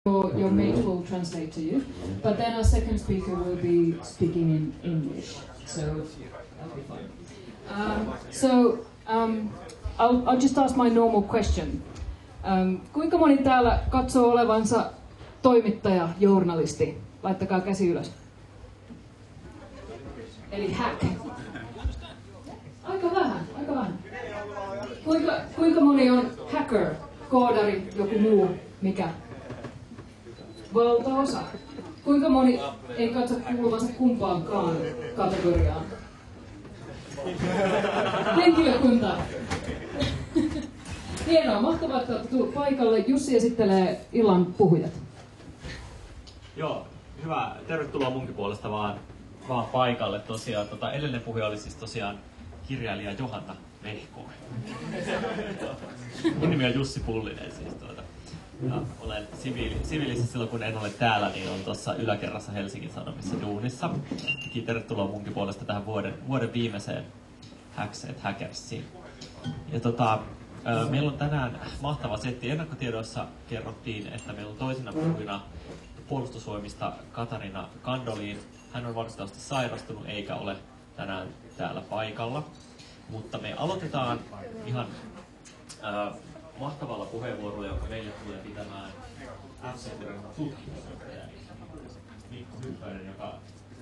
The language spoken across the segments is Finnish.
Your mate will translate to you, but then our second speaker will be speaking in English, so that'll be fun. I'll just ask my normal question. Kuinka moni täällä katsoo olevansa toimittaja, journalisti? Laittakaa käsi ylös. Eli hack. Aika vähän. Kuinka moni on hacker, koodari, joku muu, mikä? Valtaosa. Kuinka moni ei katso kuuluvansa kumpaankaan kategoriaan? Henkilökunta. Hienoa, mahtavaa, että olette tullut paikalle. Jussi esittelee illan puhujat. Joo, hyvä. Tervetuloa munkin puolesta vaan paikalle tosiaan. Edellinen puhuja oli siis tosiaan kirjailija Johanna Vehkonen. Mun nimi on Jussi Pullinen siis ja olen siviilissä silloin kun en ole täällä, niin on tuossa yläkerrassa Helsingin Sanomissa duunissa. Tervetuloa munkin puolesta tähän vuoden viimeiseen Hacks & Hackersiin. Ja meillä on tänään mahtava setti. Ennakkotiedoissa kerrottiin, että meillä on toisena puhujana puolustusvoimista Katarina Kandolin. Hän on valitettavasti sairastunut eikä ole tänään täällä paikalla. Mutta me aloitetaan ihan mahtavalla puheenvuorolla, joka meille tulee pitämään F-Securyn tutkimusjohtaja Mikko Hyppönen, joka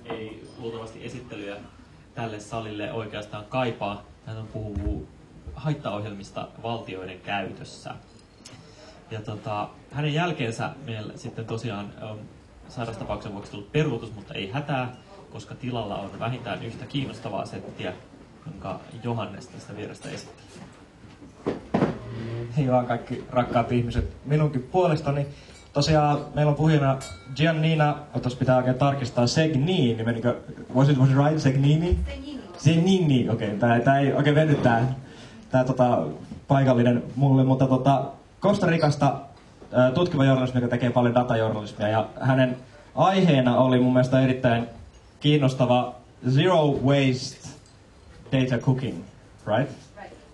ei luultavasti esittelyjä tälle salille oikeastaan kaipaa. Hän puhuu haittaohjelmista valtioiden käytössä. Ja hänen jälkeensä meillä sitten tosiaan on sairastapauksen vuoksi tullut peruutus, mutta ei hätää, koska tilalla on vähintään yhtä kiinnostavaa settiä, jonka Johannes tästä vierestä esittelee. Hei vaan kaikki rakkaat ihmiset minunkin puolestani. Tosiaan meillä on puhujana Giannina, otas pitää oikein tarkistaa, Segnini, menikö, was it right, Segnini? Segnini, okei, tää ei oikein mennyt tää paikallinen mulle, mutta Costa Ricasta tutkiva journalismi, joka tekee paljon datajournalismia, ja hänen aiheena oli mun mielestä erittäin kiinnostava Zero Waste Data Cooking, right?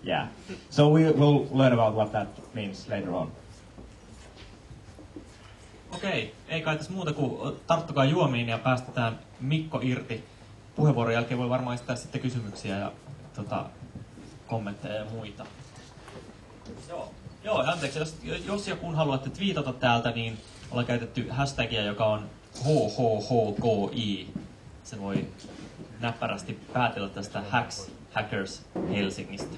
Yeah. So we'll learn about what that means later on. Okei, ei kai tässä muuta kuin tarttukaa juomiin ja päästetään Mikko irti. Puheenvuoron jälkeen voi varmaan esittää sitten kysymyksiä ja kommentteja ja muita. Joo, anteeksi, jos ja kun haluatte twiitata täältä, niin ollaan käytetty hashtagia, joka on HHHKI. Se voi näppärästi päätellä tästä Hackers Helsingistä.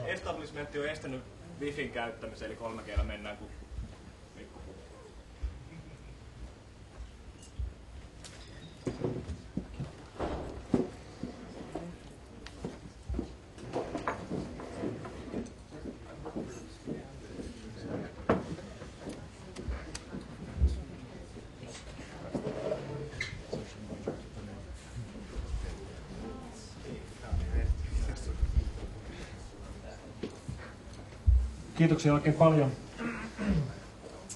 Establishmentti on estänyt Wifin käyttämisen, eli 3G:llä mennään kun Mikko puhuu. Kiitoksia oikein paljon.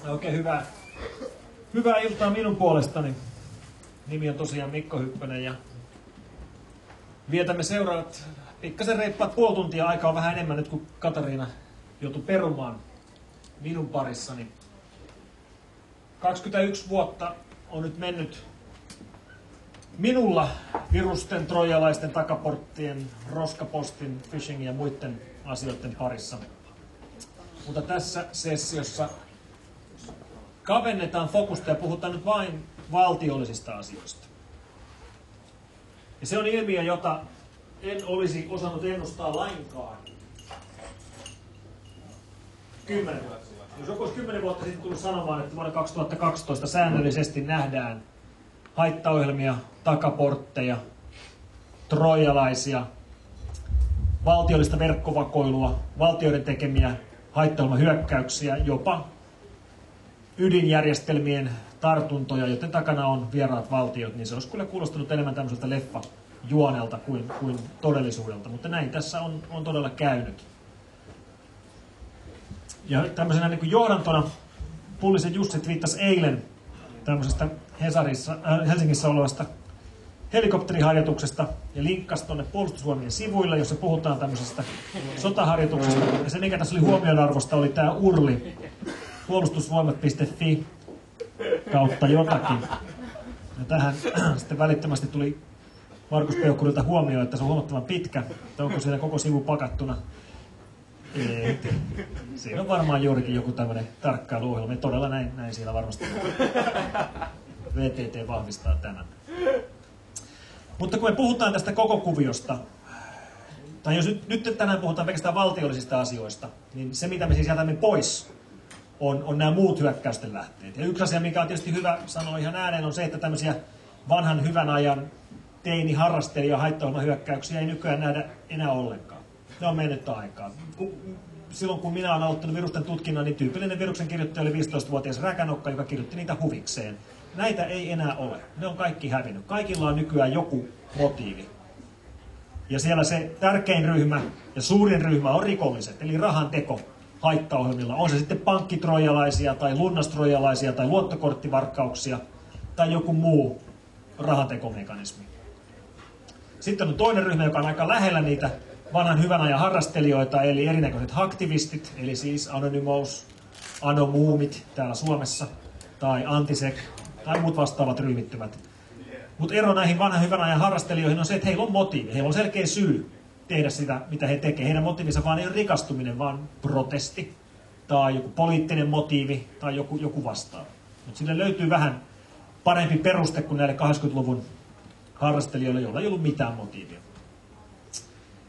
Oikein hyvää iltaa minun puolestani. Nimi on tosiaan Mikko Hyppönen ja vietämme seuraavat pikkasen reippaat puoli tuntia. Aikaa on vähän enemmän nyt, kun Katariina joutui perumaan minun parissani. 21 vuotta on nyt mennyt minulla virusten, trojalaisten, takaporttien, roskapostin, phishingin ja muiden asioiden parissa. Mutta tässä sessiossa kavennetaan fokusta ja puhutaan nyt vain valtiollisista asioista. Ja se on ilmiö, jota en olisi osannut ennustaa lainkaan 10 vuotta. Jos joku olisi 10 vuotta sitten tullut sanomaan, että vuonna 2012 säännöllisesti nähdään haittaohjelmia, takaportteja, trojalaisia, valtiollista verkkovakoilua, valtioiden tekemiä haittaohjelmahyökkäyksiä, jopa ydinjärjestelmien tartuntoja, joten takana on vieraat valtiot, niin se olisi kyllä kuulostanut enemmän tämmöiseltä leffajuonelta kuin todellisuudelta, mutta näin tässä on todella käynyt. Ja tämmöisenä niin kuin johdantona Pullisen Jussi twiittasi eilen tämmöisestä Helsingissä olevasta helikopteriharjoituksesta ja linkkasi tuonne puolustusvoimien sivuille, jossa puhutaan tämmöisestä sotaharjoituksesta. Ja se, mikä tässä oli huomionarvosta, oli tämä URLI, puolustusvoimat.fi kautta jotakin. Ja tähän sitten välittömästi tuli Markus Peukkurilta huomioon, että se on huomattavan pitkä, että onko siellä koko sivu pakattuna. Ei. Siinä on varmaan juurikin joku tämmöinen tarkkailuohjelma. Ja todella näin siellä varmasti VTT vahvistaa tämän. Mutta kun me puhutaan tästä koko kuviosta, tai jos nyt tänään puhutaan pelkästään valtiollisista asioista, niin se mitä me siis jätämme pois on nämä muut hyökkäysten lähteet. Ja yksi asia, mikä on tietysti hyvä sanoa ihan ääneen, on se, että tämmöisiä vanhan hyvän ajan teini, harrastelija, haittaohjelmahyökkäyksiä ei nykyään nähdä enää ollenkaan. Ne on mennyt aikaa. Silloin kun minä olen aloittanut virusten tutkinnan, niin tyypillinen viruksen kirjoittaja oli 15-vuotias räkänokka, joka kirjoitti niitä huvikseen. Näitä ei enää ole. Ne on kaikki hävinnyt. Kaikilla on nykyään joku motiivi. Ja siellä se tärkein ryhmä ja suurin ryhmä on rikolliset, eli rahanteko haittaohjelmilla. On se sitten pankkitrojalaisia tai lunnastrojalaisia tai luottokorttivarkkauksia tai joku muu rahantekomekanismi. Sitten on toinen ryhmä, joka on aika lähellä niitä vanhan hyvän ajan harrastelijoita, eli erinäköiset aktivistit, eli siis Anonymous, Anomuumit täällä Suomessa, tai Antisec, tai muut vastaavat ryhmittymät. Mutta ero näihin vanhan hyvän ajan harrastelijoihin on se, että heillä on motiivi, heillä on selkeä syy tehdä sitä, mitä he tekevät. Heidän motiivinsa vaan ei ole rikastuminen, vaan protesti, tai joku poliittinen motiivi, tai joku vastaava. Mutta sille löytyy vähän parempi peruste kuin näille 80-luvun harrastelijoille, joilla ei ollut mitään motiivia.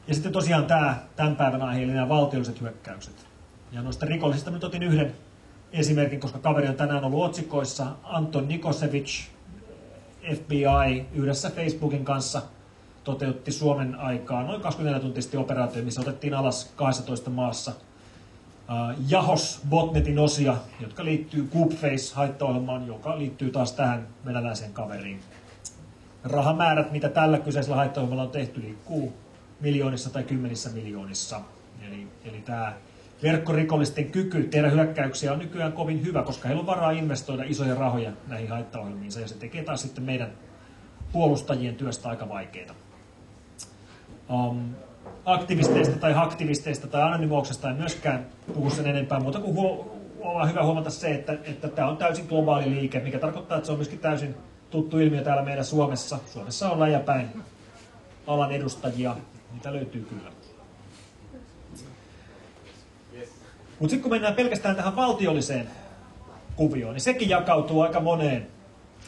Ja sitten tosiaan tämän päivän aihe, eli nämä valtiolliset hyökkäykset. Ja noista rikollisista nyt otin yhden esimerkin, koska kaveri on tänään ollut otsikoissa. Anton Nikosevich, FBI, yhdessä Facebookin kanssa toteutti Suomen aikaa noin 24-tuntisesti operaatio, missä otettiin alas 12 maassa Jahos botnetin osia, jotka liittyy Coopface-haittaohjelmaan, joka liittyy taas tähän venäläiseen kaveriin. Rahamäärät, mitä tällä kyseisellä haittaohjelmalla on tehty, liikkuu miljoonissa tai kymmenissä miljoonissa. Eli tämä verkkorikollisten kyky tehdä hyökkäyksiä on nykyään kovin hyvä, koska heillä on varaa investoida isoja rahoja näihin haittaohjelmiinsa, ja se tekee taas sitten meidän puolustajien työstä aika vaikeaa. Aktivisteista tai haktivisteista tai anonymouksesta en myöskään puhu sen enempää, muuta kuin on hyvä huomata se, että tämä on täysin globaali liike, mikä tarkoittaa, että se on myöskin täysin tuttu ilmiö täällä meidän Suomessa. Suomessa on läjäpäin alan edustajia, niitä löytyy kyllä. Mutta sitten kun mennään pelkästään tähän valtiolliseen kuvioon, niin sekin jakautuu aika moneen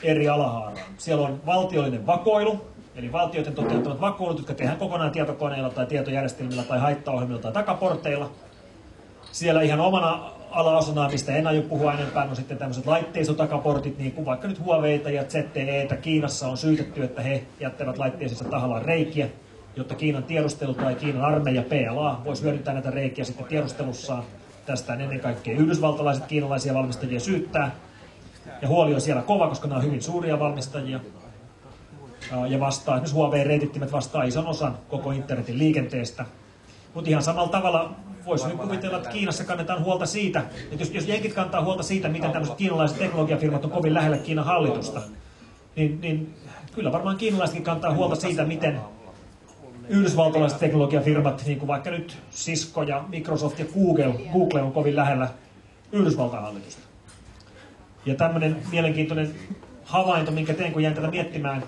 eri alahaaraan. Siellä on valtiollinen vakoilu, eli valtioiden toteuttamat vakoilut, jotka tehdään kokonaan tietokoneilla tai tietojärjestelmillä tai haittaohjelmilla tai takaporteilla. Siellä ihan omana alaosanaan, mistä en aio puhua enempää, on sitten tämmöiset laitteisto-takaportit, niin kuin vaikka nyt Huaweita ja ZTEtä. Kiinassa on syytetty, että he jättävät laitteisensa tahallaan reikiä, jotta Kiinan tiedustelu tai Kiinan armeija PLA voisi hyödyntää näitä reikiä sitten tiedustelussaan. Tästä ennen kaikkea yhdysvaltalaiset kiinalaisia valmistajia syyttää. Ja huoli on siellä kova, koska nämä on hyvin suuria valmistajia. Ja vastaa, esimerkiksi Huawei-reitittimet vastaa ison osan koko internetin liikenteestä. Mutta ihan samalla tavalla voisi nyt kuvitella, että Kiinassa kannetaan huolta siitä, että jos jenkit kantaa huolta siitä, miten tämmöiset kiinalaiset teknologiafirmat on kovin lähellä Kiinan hallitusta, niin kyllä varmaan kiinalaisetkin kantaa huolta siitä, miten yhdysvaltalaiset teknologiafirmat, niin kuin vaikka nyt Cisco ja Microsoft ja Google on kovin lähellä Yhdysvaltain hallitusta. Ja tämmöinen mielenkiintoinen havainto, minkä tein, kun jäin tätä miettimään,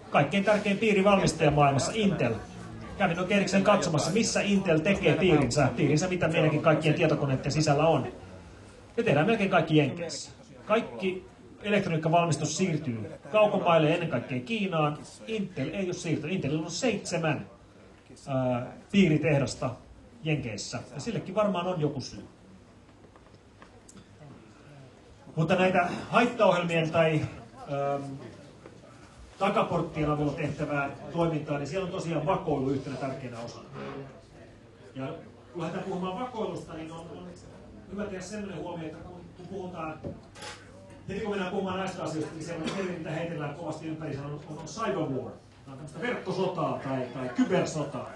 kaikkein tärkein piiri valmistajamaailmassa, Intel. Kävin oikein erikseen katsomassa, missä Intel tekee piirinsä, mitä meidänkin kaikkien tietokoneiden sisällä on. Ja tehdään melkein kaikki Jenkeissä. Kaikki elektroniikkavalmistus siirtyy kaukomaille, ennen kaikkea Kiinaan. Intel ei ole siirtynyt. Intelillä on 7 piiritehdasta Jenkeissä, ja sillekin varmaan on joku syy. Mutta näitä haittaohjelmien tai takaporttien avulla tehtävää toimintaa, niin siellä on tosiaan vakoilu yhtenä tärkeänä osana. Ja kun lähdetään puhumaan vakoilusta, niin on hyvä tehdä sellainen huomio, että kun puhutaan, heti kun mennään puhumaan näistä asioista, niin sellainen termi, mitä heitellään kovasti ympäri, on cyberwar. Tämä on tämmöistä verkkosotaa tai kybersotaa.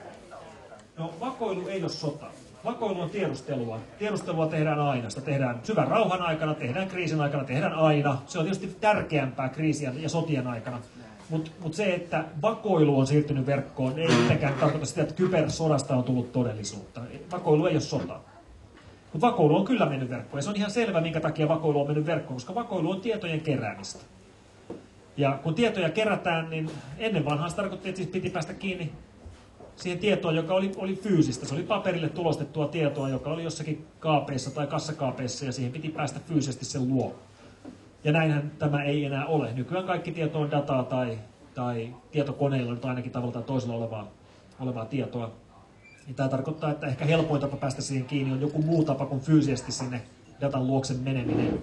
No, vakoilu ei ole sota. Vakoilu on tiedustelua. Tiedustelua tehdään aina. Sitä tehdään syvän rauhan aikana, tehdään kriisin aikana, tehdään aina. Se on tietysti tärkeämpää kriisien ja sotien aikana. Mutta se, että vakoilu on siirtynyt verkkoon, ei mitenkään tarkoita sitä, että kybersodasta on tullut todellisuutta. Vakoilu ei ole sota. Mutta vakoilu on kyllä mennyt verkkoon. Ja se on ihan selvä, minkä takia vakoilu on mennyt verkkoon, koska vakoilu on tietojen keräämistä. Ja kun tietoja kerätään, niin ennen vanhaa se tarkoitti, että siis piti päästä kiinni siihen tietoon, joka oli fyysistä. Se oli paperille tulostettua tietoa, joka oli jossakin kaapeissa tai kassakaapeissa, ja siihen piti päästä fyysisesti sen luo. Ja näinhän tämä ei enää ole. Nykyään kaikki tieto on dataa tai tietokoneilla nyt ainakin tavalla tai toisella olevaa tietoa. Ja tämä tarkoittaa, että ehkä helpoin tapa päästä siihen kiinni on joku muu tapa kuin fyysisesti sinne datan luokse meneminen.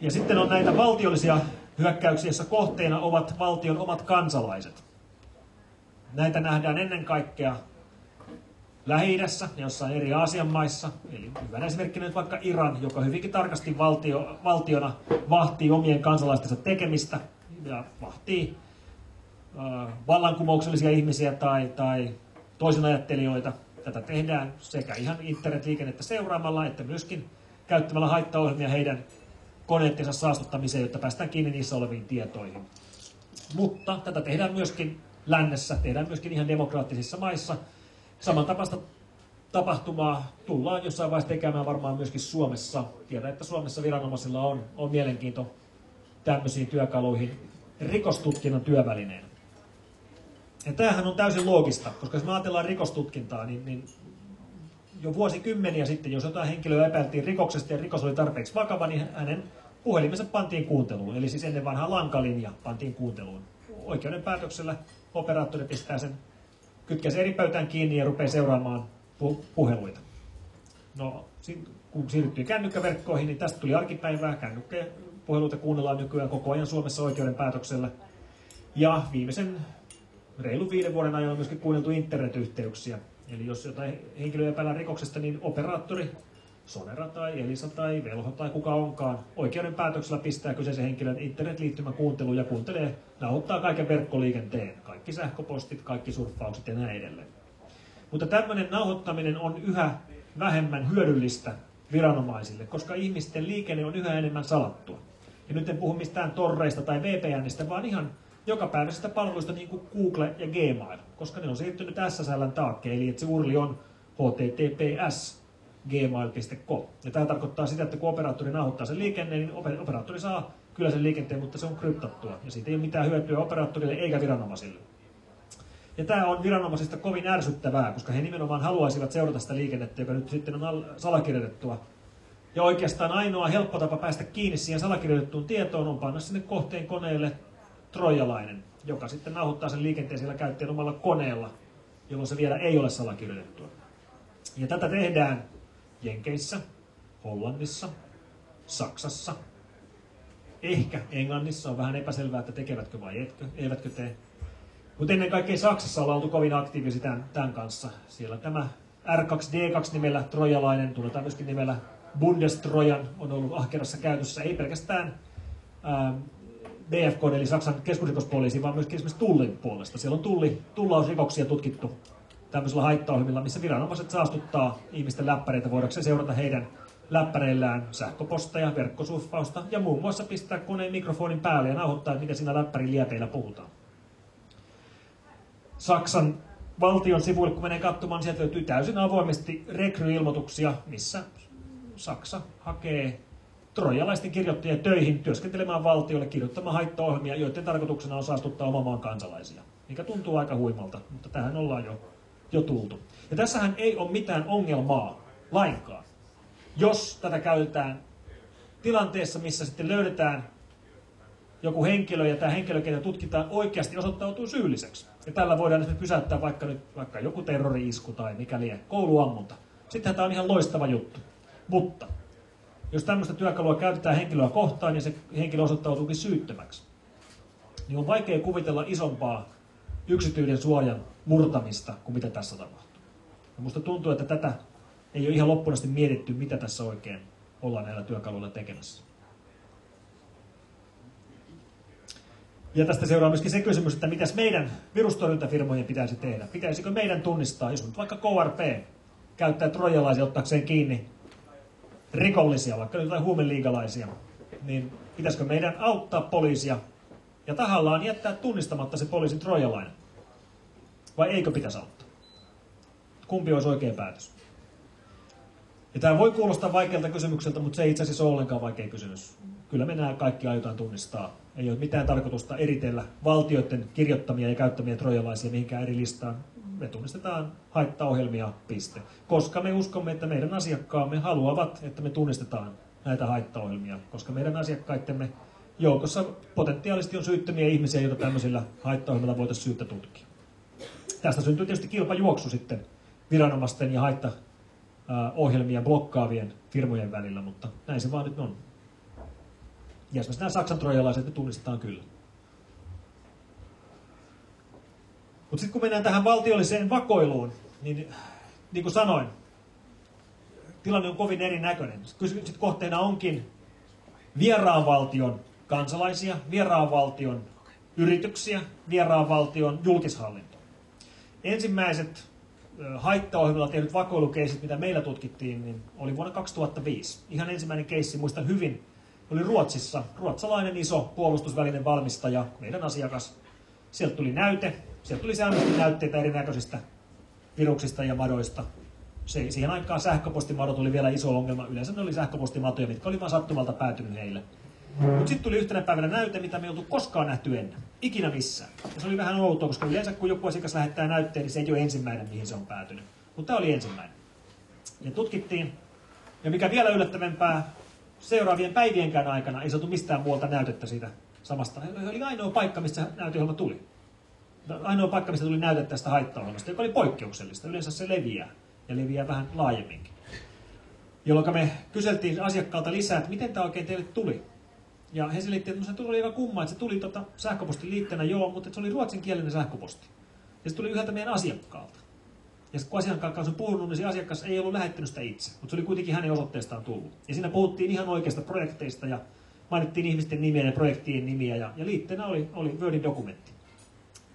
Ja sitten on näitä valtiollisia hyökkäyksiä, joissa kohteena ovat valtion omat kansalaiset. Näitä nähdään ennen kaikkea Lähi-idässä ja jossain eri Aasian maissa. Eli hyvänä esimerkkinä nyt vaikka Iran, joka hyvinkin tarkasti valtiona vahtii omien kansalaistensa tekemistä ja vahtii vallankumouksellisia ihmisiä tai toisinajattelijoita. Tätä tehdään sekä ihan internetliikennettä seuraamalla että myöskin käyttämällä haittaohjelmia heidän koneettensa saastuttamiseen, jotta päästään kiinni niissä oleviin tietoihin. Mutta tätä tehdään myöskin lännessä, tehdään myöskin ihan demokraattisissa maissa. Samantapaista tapahtumaa tullaan jossain vaiheessa tekemään varmaan myöskin Suomessa. Tiedän, että Suomessa viranomaisilla on mielenkiinto tämmöisiin työkaluihin rikostutkinnan työvälineen. Ja tämähän on täysin loogista, koska jos me ajatellaan rikostutkintaa, niin jo vuosikymmeniä sitten, jos jotain henkilöä epäiltiin rikoksesta ja rikos oli tarpeeksi vakava, niin hänen puhelimensa pantiin kuunteluun. Eli siis ennen vanhaa lankalinja pantiin kuunteluun. Oikeuden päätöksellä operaattori pistää sen, kytkeä sen eri pöytään kiinni ja rupeaa seuraamaan puheluita. No, kun siirryttiin kännykkäverkkoihin, niin tästä tuli arkipäivää. Kännykkäpuheluita kuunnellaan nykyään koko ajan Suomessa oikeuden päätöksellä. Ja viimeisen reilun 5 vuoden ajan on myöskin kuunneltu internetyhteyksiä. Eli jos jotain henkilöä epäillään rikoksesta, niin operaattori, Sonera tai Elisa tai Velho tai kuka onkaan, oikeuden päätöksellä pistää kyseisen henkilön internetliittymän kuunteluun ja nauhoittaa kaiken verkkoliikenteen, kaikki sähköpostit, kaikki surffaukset ja näin edelleen. Mutta tämmöinen nauhoittaminen on yhä vähemmän hyödyllistä viranomaisille, koska ihmisten liikenne on yhä enemmän salattua. Ja nyt en puhu mistään torreista tai VPNistä, vaan ihan jokapäiväisistä palveluista niin kuin Google ja Gmail, koska ne on siirtynyt SSL:n taakke, eli että se URL on https://gmail.com. Ja tämä tarkoittaa sitä, että kun operaattori nauhoittaa sen liikenteen, niin operaattori saa kyllä sen liikenteen, mutta se on kryptattua. Ja siitä ei ole mitään hyötyä operaattorille eikä viranomaisille. Ja tämä on viranomaisista kovin ärsyttävää, koska he nimenomaan haluaisivat seurata sitä liikennettä, joka nyt sitten on salakirjoitettua. Ja oikeastaan ainoa helppo tapa päästä kiinni siihen salakirjoitettuun tietoon on panna sinne kohteen koneelle troijalainen, joka sitten nauhoittaa sen liikenteen siellä käyttäjän omalla koneella, jolloin se vielä ei ole salakirjoitettua. Ja tätä tehdään Jenkeissä, Hollannissa, Saksassa, ehkä Englannissa. On vähän epäselvää, että tekevätkö vai eivätkö tee. Mutta ennen kaikkea Saksassa ollaan oltu kovin aktiivisia tämän kanssa. Siellä tämä R2D2-nimellä trojalainen, tunnetaan myöskin nimellä Bundestrojan, on ollut ahkerassa käytössä, ei pelkästään BFK, eli Saksan keskusrikospoliisi, vaan myöskin esimerkiksi Tullin puolesta. Siellä on tullausrikoksia tutkittu tämmöisellä haittaohjelmilla, missä viranomaiset saastuttaa ihmisten läppäreitä, voidaanko seurata heidän läppäreillään sähköposteja, verkkosurffausta ja muun muassa pistää koneen mikrofonin päälle ja nauhoittaa, mitä siinä läppärin liepeillä puhutaan. Saksan valtion sivuille, kun menee katsomaan, niin sieltä löytyy täysin avoimesti rekryilmoituksia, missä Saksa hakee trojalaisten kirjoittajia töihin työskentelemään valtiolle, kirjoittamaan haittaohjelmia, joiden tarkoituksena on saastuttaa oman maan kansalaisia. Mikä tuntuu aika huimalta, mutta tähän ollaan jo tultu. Ja tässähän ei ole mitään ongelmaa lainkaan, jos tätä käytetään tilanteessa, missä sitten löydetään joku henkilö ja tämä henkilö, ketä tutkitaan, oikeasti osoittautuu syylliseksi. Ja tällä voidaan esimerkiksi pysäyttää vaikka joku terrori-isku tai mikäli kouluammunta. Sittenhän tämä on ihan loistava juttu. Mutta jos tämmöistä työkalua käytetään henkilöä kohtaan ja se henkilö osoittautuukin syyttömäksi, niin on vaikea kuvitella isompaa yksityisen suojan murtamista kuin mitä tässä tapahtuu. Ja musta tuntuu, että tätä ei ole ihan loppuun asti mietitty, mitä tässä oikein ollaan näillä työkaluilla tekemässä. Ja tästä seuraa myöskin se kysymys, että mitäs meidän virustorjuntafirmojen pitäisi tehdä. Pitäisikö meidän tunnistaa, jos nyt vaikka KRP käyttää trojalaisia ottaakseen kiinni rikollisia, vaikka jotain huumeliigalaisia, niin Pitäisikö meidän auttaa poliisia ja tahallaan jättää tunnistamatta se poliisin trojalainen? Vai eikö pitäisi auttaa? Kumpi olisi oikea päätös? Ja tämä voi kuulostaa vaikealta kysymykseltä, mutta se ei itse asiassa ole ollenkaan vaikea kysymys. Kyllä me nämä kaikki aiotaan tunnistaa. Ei ole mitään tarkoitusta eritellä valtioiden kirjoittamia ja käyttämiä trojalaisia mihinkään eri listaan. Me tunnistetaan haittaohjelmia, piste. Koska me uskomme, että meidän asiakkaamme haluavat, että me tunnistetaan näitä haittaohjelmia. Koska meidän asiakkaittemme joukossa potentiaalisesti on syyttömiä ihmisiä, joita tämmöisillä haittaohjelmilla voitaisiin syyttä tutkia. Tästä syntyy tietysti kilpajuoksu sitten viranomaisten ja haittaohjelmia blokkaavien firmojen välillä, mutta näin se vaan nyt on. Ja esimerkiksi nämä Saksan trojalaiset me tunnistetaan kyllä. Mutta sitten kun mennään tähän valtiolliseen vakoiluun, niin kuin sanoin, tilanne on kovin erinäköinen. Sitten kohteena onkin vieraan valtion kansalaisia, vieraan valtion yrityksiä, vieraan valtion julkishallinto. Ensimmäiset haittaohjelmilla tehdyt vakoilukeisit, mitä meillä tutkittiin, niin oli vuonna 2005. Ihan ensimmäinen keissi, muistan hyvin, oli Ruotsissa. Ruotsalainen iso puolustusvälinen valmistaja, meidän asiakas. Sieltä tuli näyte, sieltä tuli säännöllisesti näytteitä erinäköisistä viruksista ja madoista. Siihen aikaan sähköpostimadot oli vielä iso ongelma. Yleensä ne oli sähköpostimatoja, mitkä oli vain sattumalta päätynyt heille. Mutta sitten tuli yhtenä päivänä näyte, mitä me ei oltu koskaan nähty ennen. Ikinä missään. Ja se oli vähän outoa, koska yleensä kun joku asiakas lähettää näytteen, niin se ei ole ensimmäinen, mihin se on päätynyt. Mutta tämä oli ensimmäinen. Ja tutkittiin. Ja mikä vielä yllättävämpää, seuraavien päivienkään aikana ei saatu mistään muualta näytettä siitä samasta. Se oli ainoa paikka, mistä näyteohjelma tuli. Ainoa paikka, mistä tuli näytettä tästä haittaohjelmasta, joka oli poikkeuksellista. Yleensä se leviää. Ja leviää vähän laajemminkin. Jolloin me kyseltiin asiakkaalta lisää, että miten tämä oikein teille tuli. Ja he selittivät, että se tuli aika kumma, että se tuli sähköpostin liitteenä, joo, mutta se oli ruotsinkielinen sähköposti. Ja se tuli yhdeltä meidän asiakkaalta. Ja kun asiakkaan kanssa on puhunut, niin se asiakas ei ollut lähettänyt sitä itse, mutta se oli kuitenkin hänen osoitteestaan tullut. Ja siinä puhuttiin ihan oikeista projekteista ja mainittiin ihmisten nimiä ja projektien nimiä ja liitteenä oli Wordin dokumentti.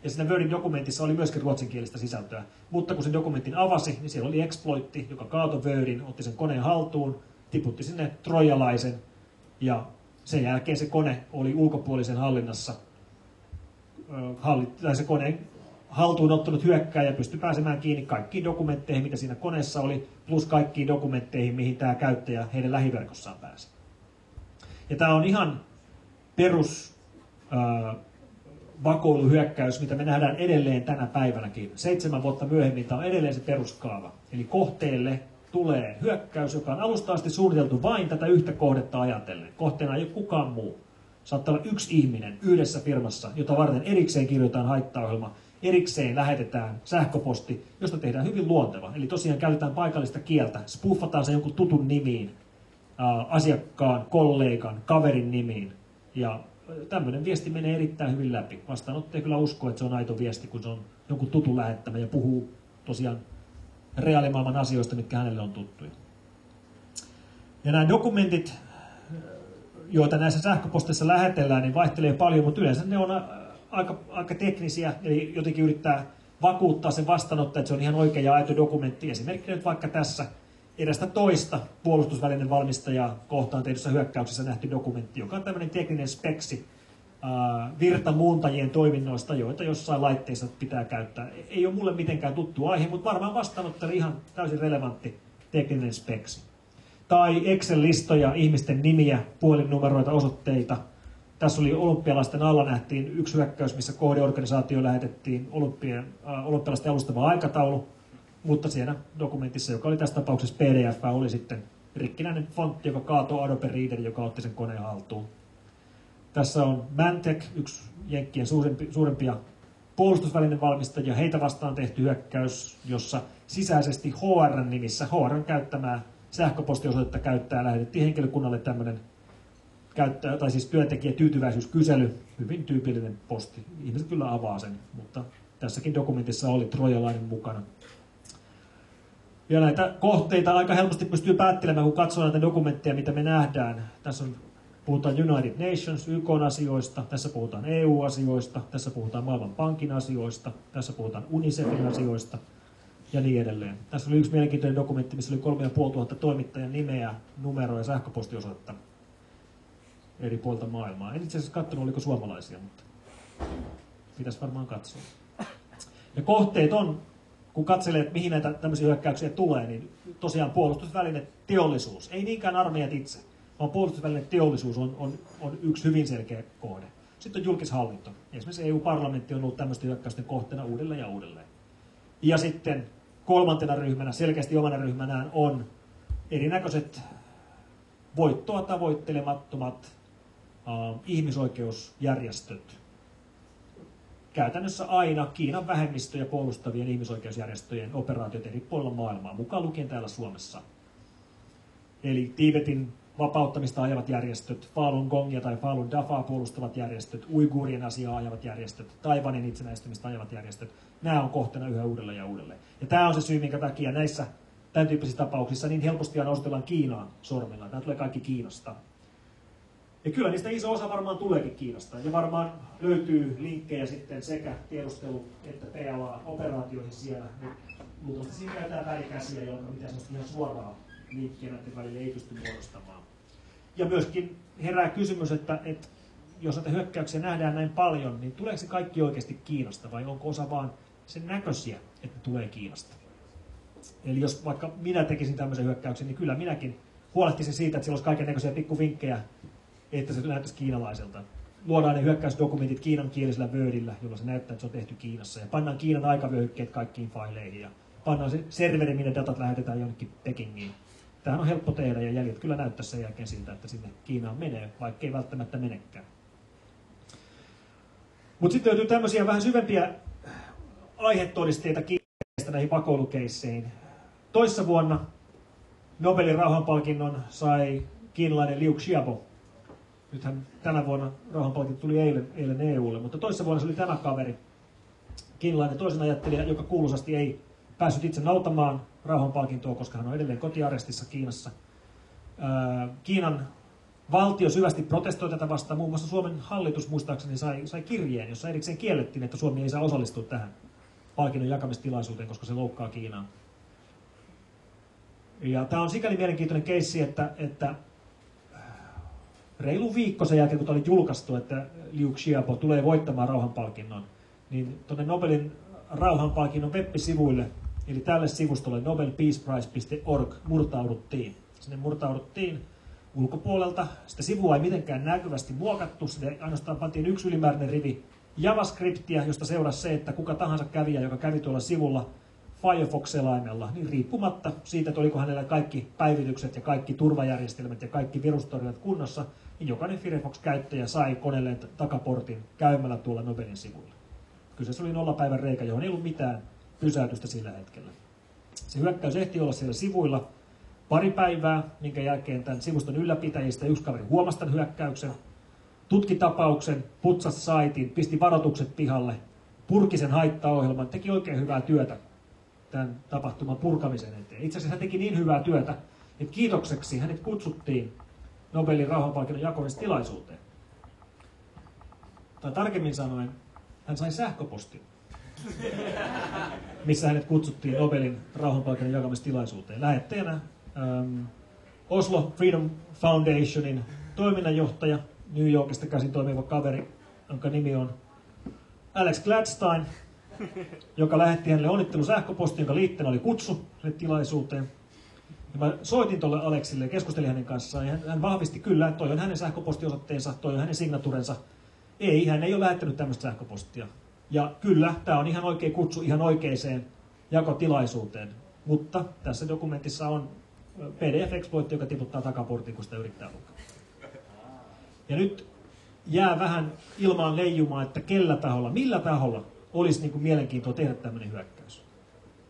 Ja siinä Wordin dokumentissa oli myöskin ruotsinkielistä sisältöä. Mutta kun sen dokumentin avasi, niin siellä oli exploitti, joka kaatoi Wordin, otti sen koneen haltuun, tiputti sinne trojalaisen ja sen jälkeen se kone oli ulkopuolisen hallinnassa. Se koneen haltuun ottanut hyökkääjä pystyi pääsemään kiinni kaikkiin dokumentteihin, mitä siinä koneessa oli, plus kaikkiin dokumentteihin, mihin tämä käyttäjä heidän lähiverkossaan pääsi. Ja tämä on ihan perus vakoiluhyökkäys, mitä me nähdään edelleen tänä päivänäkin. 7 vuotta myöhemmin tämä on edelleen se peruskaava. Eli kohteelle tulee hyökkäys, joka on alusta asti suunniteltu vain tätä yhtä kohdetta ajatellen. Kohteena ei ole kukaan muu. Saattaa olla yksi ihminen yhdessä firmassa, jota varten erikseen kirjoitetaan haittaohjelma, erikseen lähetetään sähköposti, josta tehdään hyvin luonteva. Eli tosiaan käytetään paikallista kieltä, spuffataan se jonkun tutun nimiin, asiakkaan, kollegan, kaverin nimiin. Ja tämmöinen viesti menee erittäin hyvin läpi. Vastaanottaja kyllä uskoo, että se on aito viesti, kun se on jonkun tutun lähettämä ja puhuu tosiaan reaalimaailman asioista, mitkä hänelle on tuttuja. Ja nämä dokumentit, joita näissä sähköposteissa lähetellään, niin vaihtelee paljon, mutta yleensä ne on aika teknisiä, eli jotenkin yrittää vakuuttaa sen vastaanottaja, että se on ihan oikea ja aito dokumentti. Esimerkiksi nyt vaikka tässä erästä toista puolustusvälinen valmistajaa kohtaan tehdyssä hyökkäyksessä nähty dokumentti, joka on tämmöinen tekninen speksi virtamuuntajien toiminnoista, joita jossain laitteissa pitää käyttää. Ei ole mulle mitenkään tuttu aihe, mutta varmaan vastaanottajalle ihan täysin relevantti tekninen speksi. Tai Excel-listoja, ihmisten nimiä, puhelinnumeroita, osoitteita. Tässä oli olympialaisten alla nähtiin yksi hyökkäys, missä kohdeorganisaatio lähetettiin olympialaisten alustava aikataulu, mutta siinä dokumentissa, joka oli tässä tapauksessa PDF, oli sitten rikkinäinen fontti, joka kaatoi Adobe Reader, joka otti sen koneen haltuun. Tässä on Mantech, yksi Jenkkien suurempia puolustusvälinen valmistajia. Heitä vastaan tehty hyökkäys, jossa sisäisesti HR:n nimissä, HR:n käyttämää sähköpostiosoitetta käyttää, lähetettiin henkilökunnalle tämmöinen työntekijätyytyväisyyskysely. Hyvin tyypillinen posti. Ihmiset kyllä avaa sen, mutta tässäkin dokumentissa oli trojalainen mukana. Ja näitä kohteita aika helposti pystyy päättelemään, kun katsoo näitä dokumentteja, mitä me nähdään. Tässä puhutaan United Nations, YK-asioista, tässä puhutaan EU-asioista, tässä puhutaan Maailmanpankin asioista, tässä puhutaan UNICEFin asioista ja niin edelleen. Tässä oli yksi mielenkiintoinen dokumentti, missä oli 3500 toimittajan nimeä, numeroa ja sähköpostiosoitetta. eri puolta maailmaa. En itse asiassa katsonut, oliko suomalaisia, mutta pitäisi varmaan katsoa. Ja kohteet on, kun katselee, että mihin näitä tämmöisiä hyökkäyksiä tulee, niin tosiaan puolustusväline teollisuus, ei niinkään armeijat itse, vaan puolustusväline teollisuus on yksi hyvin selkeä kohde. Sitten on julkishallinto. Esimerkiksi EU-parlamentti on ollut tämmöisten hyökkäysten kohteena uudelleen ja uudelleen. Ja sitten kolmantena ryhmänä, selkeästi omana ryhmänään, on erinäköiset voittoa tavoittelemattomat ihmisoikeusjärjestöt. Käytännössä aina Kiinan vähemmistöjä puolustavien ihmisoikeusjärjestöjen operaatiot eri puolilla maailmaa, mukaan lukien täällä Suomessa. Eli Tiibetin vapauttamista ajavat järjestöt, Falun Gongia tai Falun Dafaa puolustavat järjestöt, uiguurien asiaa ajavat järjestöt, Taiwanin itsenäistymistä ajavat järjestöt, nämä on kohteena yhä uudelleen ja uudelleen. Ja tämä on se syy, minkä takia näissä tämän tyyppisissä tapauksissa niin helposti aina osoitellaan Kiinaan sormilla. Nämä tulee kaikki Kiinasta. Ja kyllä niistä iso osa varmaan tuleekin Kiinasta. Ja varmaan löytyy linkkejä sitten sekä tiedustelu- että PLA-operaatioihin siellä. Luultavasti siinä käytetään välikäsiä, jotka mitä semmoista ihan suoraan liikkeen näiden välillä ei pysty muodostamaan. Ja myöskin herää kysymys, että jos näitä hyökkäyksiä nähdään näin paljon, niin tuleeko se kaikki oikeasti Kiinasta vai onko osa vaan sen näköisiä, että tulee Kiinasta? Eli jos vaikka minä tekisin tämmöisen hyökkäyksen, niin kyllä minäkin huolehtisin siitä, että siellä olisi kaiken näköisiä pikkuvinkkejä, että se näyttäisi kiinalaiselta. Luodaan ne hyökkäysdokumentit kiinankielisellä Wordillä, jolla se näyttää, että se on tehty Kiinassa. Ja pannaan Kiinan aikavyöhykkeet kaikkiin faileihin. Ja pannaan se serveri, minne datat lähetetään jonnekin Pekingiin. Tämähän on helppo tehdä ja jäljet kyllä näyttää sen jälkeen siltä, että sinne Kiinaan menee, vaikka ei välttämättä menekään. Mutta sitten löytyy tämmöisiä vähän syvempiä aihetodisteita Kiinasta näihin vakoilukeisseihin. Toissa vuonna Nobelin rauhanpalkinnon sai kiinalainen Liu Xiaobo. Nythän tänä vuonna rauhanpalkinto tuli eilen EUlle, mutta toissa vuonna se oli tämä kaveri, kiinalainen toisen ajattelija, joka kuuluisasti ei päässyt itse nautamaan rauhanpalkintoa, koska hän on edelleen kotiarestissa Kiinassa. Kiinan valtio syvästi protestoi tätä vastaan. Muun muassa Suomen hallitus muistaakseni sai kirjeen, jossa erikseen kiellettiin, että Suomi ei saa osallistua tähän palkinnon jakamistilaisuuteen, koska se loukkaa Kiinaa. Ja tämä on sikäli mielenkiintoinen keissi, että reilu viikko sen jälkeen, kun tämä oli julkaistu, että Liu Xiaobo tulee voittamaan rauhanpalkinnon, niin tuonne Nobelin rauhanpalkinnon web-sivuille, eli tälle sivustolle nobelpeaceprize.org murtauduttiin. Sinne murtauduttiin ulkopuolelta. Sitä sivua ei mitenkään näkyvästi muokattu, sinne ainoastaan pantiin yksi ylimääräinen rivi JavaScriptia, josta seurasi se, että kuka tahansa kävijä, joka kävi tuolla sivulla Firefox-selaimella, niin riippumatta siitä, että oliko hänellä kaikki päivitykset ja kaikki turvajärjestelmät ja kaikki virustorjunat kunnossa, niin jokainen Firefox-käyttäjä sai koneelleen takaportin käymällä tuolla Nobelin sivuilla. Kyseessä oli 0 päivän reikä, johon ei ollut mitään pysäytystä sillä hetkellä. Se hyökkäys ehti olla siellä sivuilla pari päivää, minkä jälkeen tämän sivuston ylläpitäjistä yksi kaveri huomasi tämän hyökkäyksen, tutki tapauksen, putsasi saitin, pisti varoitukset pihalle, purki sen haittaohjelman, teki oikein hyvää työtä tämän tapahtuman purkamisen eteen. Itse asiassa hän teki niin hyvää työtä, että kiitokseksi hänet kutsuttiin Nobelin rauhanpalkinnon jakamistilaisuuteen. Tai tarkemmin sanoen, hän sai sähköpostin, missä hänet kutsuttiin Nobelin rauhanpalkinnon jakamistilaisuuteen. Lähettäjänä Oslo Freedom Foundationin toiminnanjohtaja, New Yorkista käsin toimiva kaveri, jonka nimi on Alex Gladstein, joka lähetti hänelle onnittelusähköpostin, jonka liitteenä oli kutsu sinne tilaisuuteen. Ja mä soitin tuolle Alexille ja keskustelin hänen kanssaan, ja hän vahvisti kyllä, että toi on hänen sähköpostiosoitteensa, toi on hänen signaturensa. Ei, hän ei ole lähettänyt tämmöistä sähköpostia. Ja kyllä, tämä on ihan oikea kutsu ihan oikeaan jakotilaisuuteen. Mutta tässä dokumentissa on PDF-exploitti, joka tiputtaa takaportin, kun sitä yrittää lukea. Ja nyt jää vähän ilmaan leijumaan, että millä taholla olisi niin kuin mielenkiintoa tehdä tämmöinen hyökkäys.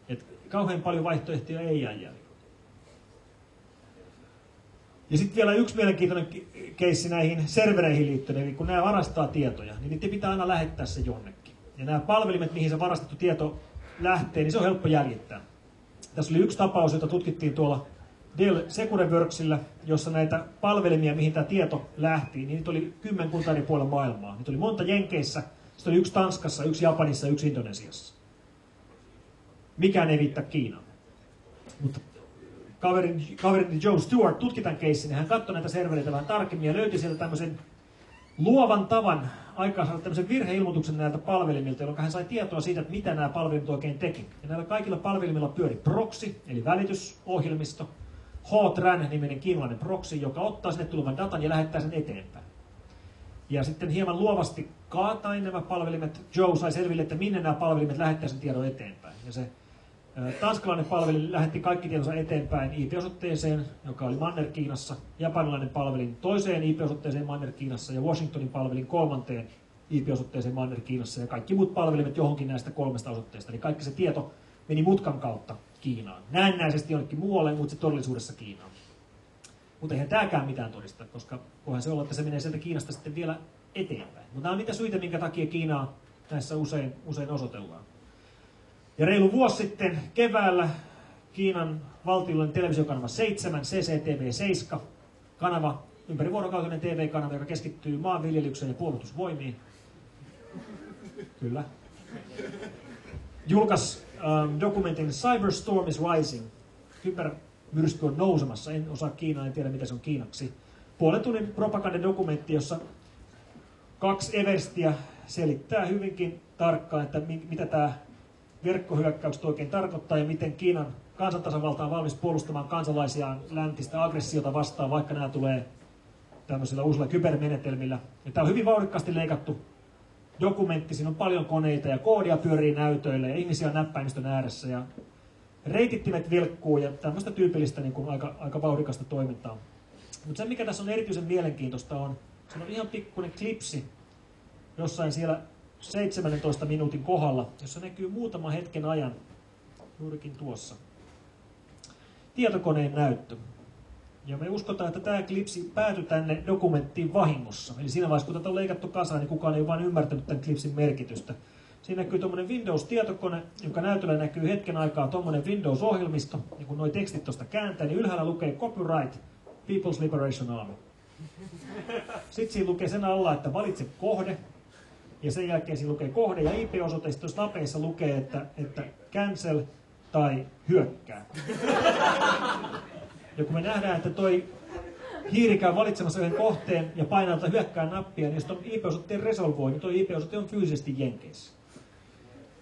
Et kauhean paljon vaihtoehtoja ei jää jäljellä. Ja sitten vielä yksi mielenkiintoinen keissi näihin servereihin liittyen, eli kun nämä varastaa tietoja, niin niiden pitää aina lähettää se jonnekin. Ja nämä palvelimet, mihin se varastettu tieto lähtee, niin se on helppo jäljittää. Tässä oli yksi tapaus, jota tutkittiin tuolla Dell Secureworksillä, jossa näitä palvelimia, mihin tämä tieto lähti, niin niitä oli kymmenkunta eri puolella maailmaa. Niitä oli monta Jenkeissä, sitten oli yksi Tanskassa, yksi Japanissa, yksi Indonesiassa. Mikään ei viittaa Kiinaan. Mutta kaverini Joe Stewart tutki tämän keissin, niin hän katsoi näitä servereitä vähän tarkemmin ja löytyi sieltä tämmöisen luovan tavan aikaansaada tämmöisen virheilmoituksen näiltä palvelimilta, jolloin hän sai tietoa siitä, että mitä nämä palvelimet oikein teki. Ja näillä kaikilla palvelimilla pyöri proxy, eli välitysohjelmisto, HTRAN-niminen kiinalainen proxy, joka ottaa sinne tulevan datan ja lähettää sen eteenpäin. Ja sitten hieman luovasti kaatain nämä palvelimet, Joe sai selville, että minne nämä palvelimet lähettää sen tiedon eteenpäin. Ja se tanskalainen palvelin lähetti kaikki tietonsa eteenpäin IP-osoitteeseen, joka oli Manner-Kiinassa, japanilainen palvelin toiseen IP-osoitteeseen Manner-Kiinassa ja Washingtonin palvelin kolmanteen IP-osoitteeseen Manner-Kiinassa ja kaikki muut palvelimet johonkin näistä 3 osoitteesta. Eli kaikki se tieto meni mutkan kautta Kiinaan. Näennäisesti jonnekin muualle, mutta se todellisuudessa Kiinaan. Mutta eihän tämäkään mitään todista, koska voihan se olla, että se menee sieltä Kiinasta sitten vielä eteenpäin. Mutta nämä on niitä syitä, minkä takia Kiinaa näissä usein osoitellaan. Ja reilu vuosi sitten keväällä Kiinan valtiollinen televisiokanava 7, CCTV7, kanava, ympärivuorokautinen TV-kanava, joka keskittyy maanviljelykseen ja puolustusvoimiin. Kyllä. Julkaisi dokumentin Cyberstorm is Rising. Kybermyrsky on nousemassa. En osaa Kiinaa, en tiedä mitä se on kiinaksi. Puolen tunnin propagandadokumentti, jossa 2 everstiä selittää hyvinkin tarkkaan, että mitä tämä verkkohyökkäykset oikein tarkoittaa ja miten Kiinan kansantasavalta on valmis puolustamaan kansalaisiaan läntistä aggressiota vastaan, vaikka nämä tulee tämmöisillä uusilla kybermenetelmillä. Ja tämä on hyvin vauhdikkaasti leikattu dokumentti, siinä on paljon koneita ja koodia pyörii näytöille ja ihmisiä on näppäimistön ääressä ja reitittimet vilkkuu ja tämmöistä tyypillistä niin kuin aika vauhdikasta toimintaa. Mutta se mikä tässä on erityisen mielenkiintoista on, se on ihan pikkuinen klipsi jossain siellä 17 minuutin kohdalla, jossa näkyy muutaman hetken ajan, juurikin tuossa, tietokoneen näyttö. Ja me uskotaan, että tämä klipsi päätyi tänne dokumenttiin vahingossa. Eli siinä vaiheessa, kun tätä on leikattu kasaan, niin kukaan ei vain ymmärtänyt tämän klipsin merkitystä. Siinä näkyy tuommoinen Windows-tietokone, jonka näytöllä näkyy hetken aikaa tuommoinen Windows-ohjelmisto. Ja kun nuo tekstit tuosta kääntää, niin ylhäällä lukee Copyright People's Liberation Army. Sitten siinä lukee sen alla, että valitse kohde. Ja sen jälkeen siinä lukee kohde ja IP-osoite, sitten tuossa napeissa lukee, että cancel tai hyökkää. Ja kun me nähdään, että toi hiiri käy valitsemassa yhden kohteen ja painaa tätä hyökkää nappia, niin jos tuon IP-osoitteen resolvoi, niin tuo IP-osoite on fyysisesti jenkeissä.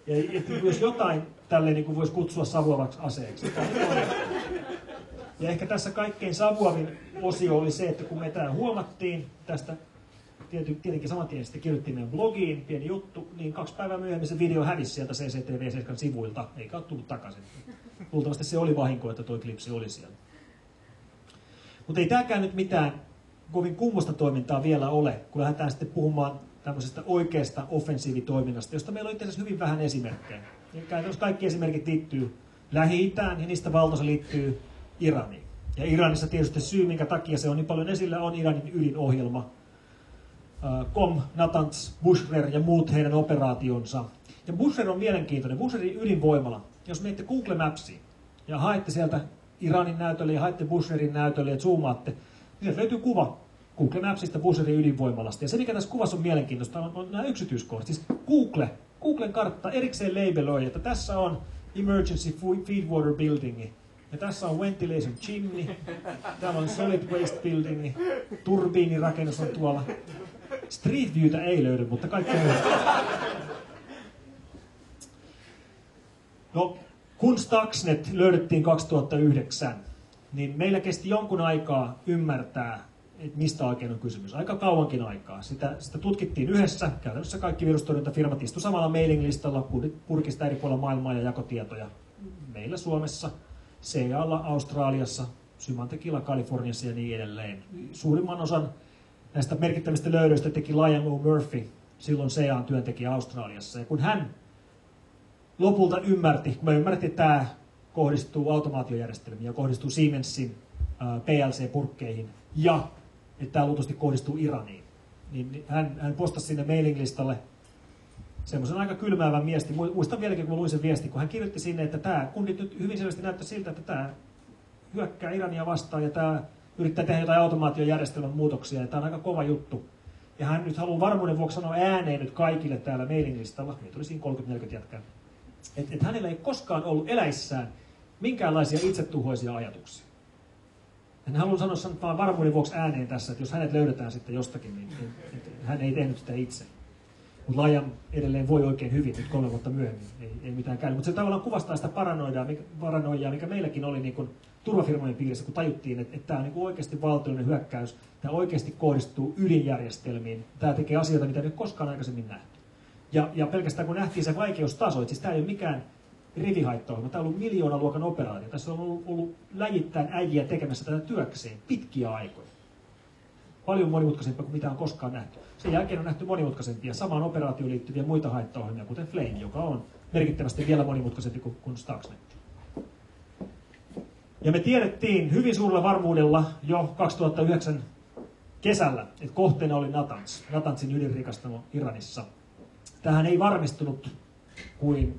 Ja jos jotain tälleen niin voisi kutsua savuavaksi aseeksi. Ja ehkä tässä kaikkein savuavin osio oli se, että kun me tämä huomattiin tästä, tietenkin saman tien sitten kirjoittiin meidän blogiin, pieni juttu, niin 2 päivää myöhemmin se video hävisi sieltä CCTV7 sivuilta, eikä ole tullut takaisin. Luultavasti se oli vahinko, että tuo klipsi oli siellä. Mutta ei tämäkään nyt mitään kovin kummosta toimintaa vielä ole, kun lähdetään sitten puhumaan tämmöisestä oikeasta offensiivitoiminnasta, josta meillä on itse asiassa hyvin vähän esimerkkejä. Ja käytännössä kaikki esimerkit liittyy Lähi-Itään ja niistä valtaosa liittyy Iraniin. Ja Iranissa tietysti syy, minkä takia se on niin paljon esillä, on Iranin ydinohjelma. Natanz, Bushehr ja muut heidän operaationsa. Ja Bushehr on mielenkiintoinen. Busherin ydinvoimala. Jos menette Google Mapsiin ja haette sieltä Iranin näytölle ja haette Busherin näytölle ja zoomaatte, niin sieltä löytyy kuva Google Mapsista Busherin ydinvoimalasta. Ja se, mikä tässä kuvassa on mielenkiintoista, on nämä yksityiskohdat. Siis Googlen kartta erikseen labeloi, että tässä on Emergency Feedwater Building, ja tässä on Ventilation Chimney, täällä on Solid Waste Building, turbiinirakennus on tuolla. Street Viewtä ei löydy, mutta kaikki on. No, kun Stuxnet löydettiin 2009, niin meillä kesti jonkun aikaa ymmärtää, että mistä oikein on kysymys. Aika kauankin aikaa. Sitä tutkittiin yhdessä. Käytännössä kaikki virustorjuntafirmat istuivat samalla mailing-listalla, purkista eri puolilla maailmaa ja jakotietoja. Meillä Suomessa, CEAlla, Australiassa, Symantecilla, Kaliforniassa ja niin edelleen. Suurimman osan näistä merkittävistä löydöistä teki Liam O'Murphy, silloin CEAn työntekijä Australiassa. Ja kun hän lopulta ymmärti, kun me ymmärrettiin, että tämä kohdistuu automaatiojärjestelmiin ja kohdistuu Siemensin PLC-purkkeihin ja että tämä luultavasti kohdistuu Iraniin, niin hän postasi sinne mailing-listalle semmoisen aika kylmäävän viestin. Muistan vieläkin, kun luin sen viestin, kun hän kirjoitti sinne, että tämä kundit nyt hyvin selvästi näyttää siltä, että tämä hyökkää Irania vastaan ja tämä yrittää tehdä jotain automaatiojärjestelmän muutoksia ja tämä on aika kova juttu. Ja hän nyt haluaa varmuuden vuoksi sanoa ääneen nyt kaikille täällä mailing-listalla, meitä oli siinä 30-40 jätkää, että hänellä ei koskaan ollut eläissään minkäänlaisia itsetuhoisia ajatuksia. En halua sanoa sen vaan varmuuden vuoksi ääneen tässä, että jos hänet löydetään sitten jostakin, niin hän ei tehnyt sitä itse. Mutta Liam edelleen voi oikein hyvin nyt 3 vuotta myöhemmin, ei mitään käynyt. Mutta se tavallaan kuvastaa sitä paranoiaa, mikä meilläkin oli niin kuin turvafirmojen piirissä, kun tajuttiin, että tämä on niin kuin oikeasti valtiollinen hyökkäys, tämä oikeasti kohdistuu ydinjärjestelmiin, tämä tekee asioita, mitä ei ole koskaan aikaisemmin nähty. Ja pelkästään kun nähtiin se vaikeustaso, että siis tämä ei ole mikään rivihaittaohjelma, tämä on ollut miljoonaluokan operaatio, tässä on ollut läjittäin äijiä tekemässä tätä työkseen pitkiä aikoja. Paljon monimutkaisempaa kuin mitä on koskaan nähty. Sen jälkeen on nähty monimutkaisempia samaan operaatioon liittyviä muita haittaohjelmia, kuten Flame, joka on merkittävästi vielä monimutkaisempi kuin Stuxnet. Ja me tiedettiin hyvin suurella varmuudella jo 2009 kesällä, että kohteena oli Natanzin ydinrikastamo Iranissa. Tähän ei varmistunut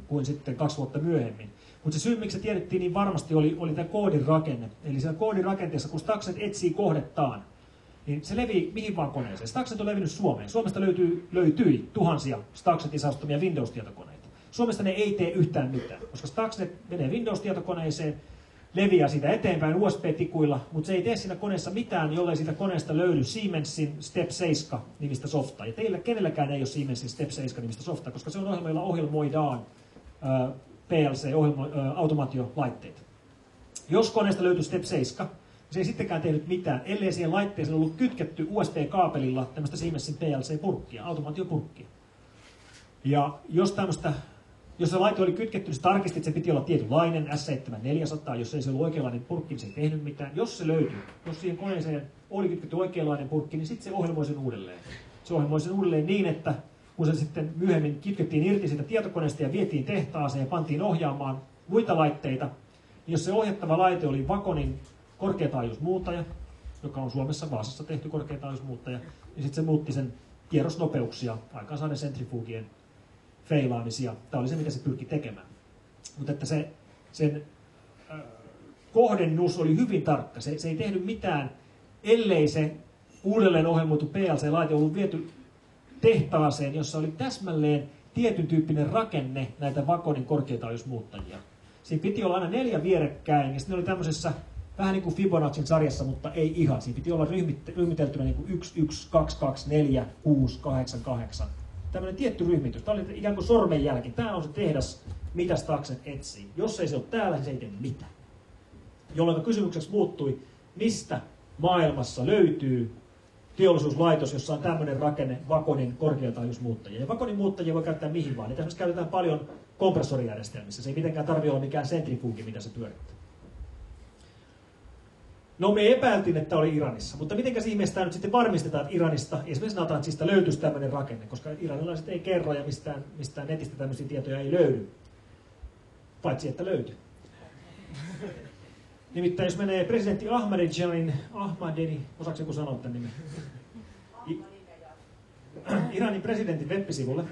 kuin sitten 2 vuotta myöhemmin. Mutta se syy, miksi se tiedettiin niin varmasti, oli tämä koodin rakenne. Eli siellä koodin rakenteessa, kun Stuxnet etsii kohdettaan, niin se levii mihin vaan koneeseen. Stuxnet on levinnyt Suomeen. Suomesta löytyi tuhansia Stuxnetin saastumia Windows-tietokoneita. Suomesta ne ei tee yhtään mitään, koska Stuxnet menee Windows-tietokoneeseen, leviää siitä eteenpäin USB-tikuilla, mutta se ei tee siinä koneessa mitään, jollei siitä koneesta löydy Siemensin Step 7 nimistä softaa. Ja teillä kenelläkään ei ole Siemensin Step 7 nimistä softaa, koska se on ohjelma, jolla ohjelmoidaan PLC-automaatiolaitteita. Jos koneesta löytyy Step 7, se ei sittenkään tehnyt mitään, ellei siihen laitteeseen ollut kytketty USB-kaapelilla tämmöistä Siemensin PLC-purkkia, automaatiopurkkia. Ja jos se laite oli kytketty, niin se tarkisti, että se piti olla tietynlainen, S7400, jos ei se ollut oikeanlainen purkki, niin se ei tehnyt mitään. Jos se löytyi, jos siihen koneeseen oli kytketty oikeanlainen purkki, niin sitten se ohjelmoi sen uudelleen. Se ohjelmoi sen uudelleen niin, että kun se sitten myöhemmin kitkettiin irti siitä tietokoneesta ja vietiin tehtaaseen ja pantiin ohjaamaan muita laitteita, niin jos se ohjattava laite oli Vaconin korkeataajuusmuuntaja, joka on Suomessa Vaasassa tehty korkeataajuusmuuntaja, niin sitten se muutti sen kierrosnopeuksia, aikaansaaden sentrifugien feilaamisia. Tämä oli se, mitä se pyrki tekemään. Mutta että sen kohdennus oli hyvin tarkka. Se ei tehnyt mitään, ellei se uudelleen ohjelmoitu PLC-laite ollut viety tehtaaseen, jossa oli täsmälleen tietyn tyyppinen rakenne näitä Vaconin korkeataajuusmuuttajia. Siinä piti olla aina 4 vierekkäin, ja sitten oli tämmöisessä vähän niin kuin Fibonacin sarjassa, mutta ei ihan. Siinä piti olla ryhmiteltynä niin kuin 1, 1, 2, 2, 4, 6, 8, 8. Tämmöinen tietty ryhmitys. Tämä oli ikään kuin sormenjälki. Tämä on se tehdas, mitä Stuxnet etsii. Jos ei se ole täällä, niin se ei tee mitään. Jolloin kysymykseksi muuttui, mistä maailmassa löytyy teollisuuslaitos, jossa on tämmöinen rakenne Vaconin korkeataajuusmuuttajia. Ja Vaconin muuttajia voi käyttää mihin vaan. Niitä käytetään paljon kompressorijärjestelmissä. Se ei mitenkään tarvitse olla mikään sentrifugi, mitä se pyörittää. No me epäiltiin, että oli Iranissa, mutta mitenkäs ihmeessä nyt sitten varmistetaan, että Iranista, esimerkiksi Natanzista, löytyisi tämmöinen rakenne, koska iranilaiset ei kerro ja mistään netistä tämmöisiä tietoja ei löydy, paitsi että löytyy. Nimittäin jos menee presidentti Ahmadinejadin, osaako joku sanoa tämän nimen? Iranin presidentin web-sivulle,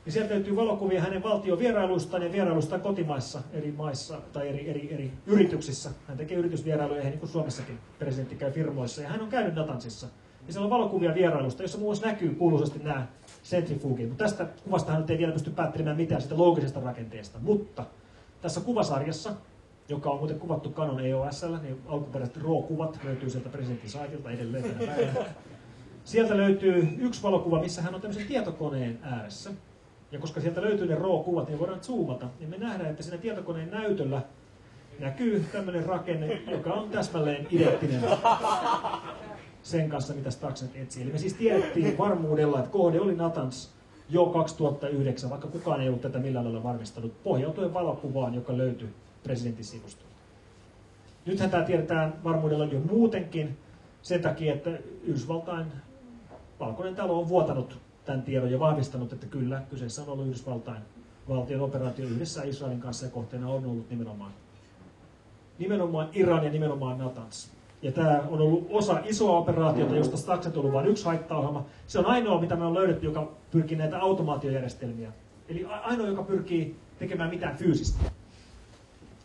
niin sieltä löytyy valokuvia hänen valtion vierailuistaan ja vierailuistaan kotimaissa, eri maissa tai eri yrityksissä. Hän tekee yritysvierailuja, niin kuin Suomessakin presidentti käy firmoissa, ja hän on käynyt Natanzissa. Ja siellä on valokuvia vierailusta, jossa muun muassa näkyy kuuluisasti nämä sentrifugit. Mutta tästä kuvasta hän ei vielä pysty päättelemään mitään sitä loogisesta rakenteesta. Mutta tässä kuvasarjassa, joka on muuten kuvattu Canon EOS:llä, niin alkuperäiset RAW-kuvat löytyy sieltä presidentin saitilta edelleen tänä päivänä. Sieltä löytyy yksi valokuva, missä hän on tämmöisen tietokoneen ääressä. Ja koska sieltä löytyy ne RAW-kuvat, niin voidaan zoomata, niin me nähdään, että siinä tietokoneen näytöllä näkyy tämmöinen rakenne, joka on täsmälleen identtinen sen kanssa, mitä Stuxnet etsii. Eli me siis tiedettiin varmuudella, että kohde oli Natanz jo 2009, vaikka kukaan ei ollut tätä millään lailla varmistanut, pohjautuen valokuvaan, joka löytyi presidentin sivustolta. Nythän tämä tiedetään varmuudella jo muutenkin sen takia, että Yhdysvaltain Valkoinen talo on vuotanut tämän tiedon ja vahvistanut, että kyllä, kyseessä on ollut Yhdysvaltain valtion operaatio yhdessä Israelin kanssa ja kohteena on ollut nimenomaan Iran ja nimenomaan Natanz. Ja tämä on ollut osa isoa operaatiota, josta Stuxnet on ollut vain yksi haittaohjelma. Se on ainoa, mitä me on löydetty, joka pyrkii näitä automaatiojärjestelmiä. Eli ainoa, joka pyrkii tekemään mitään fyysistä.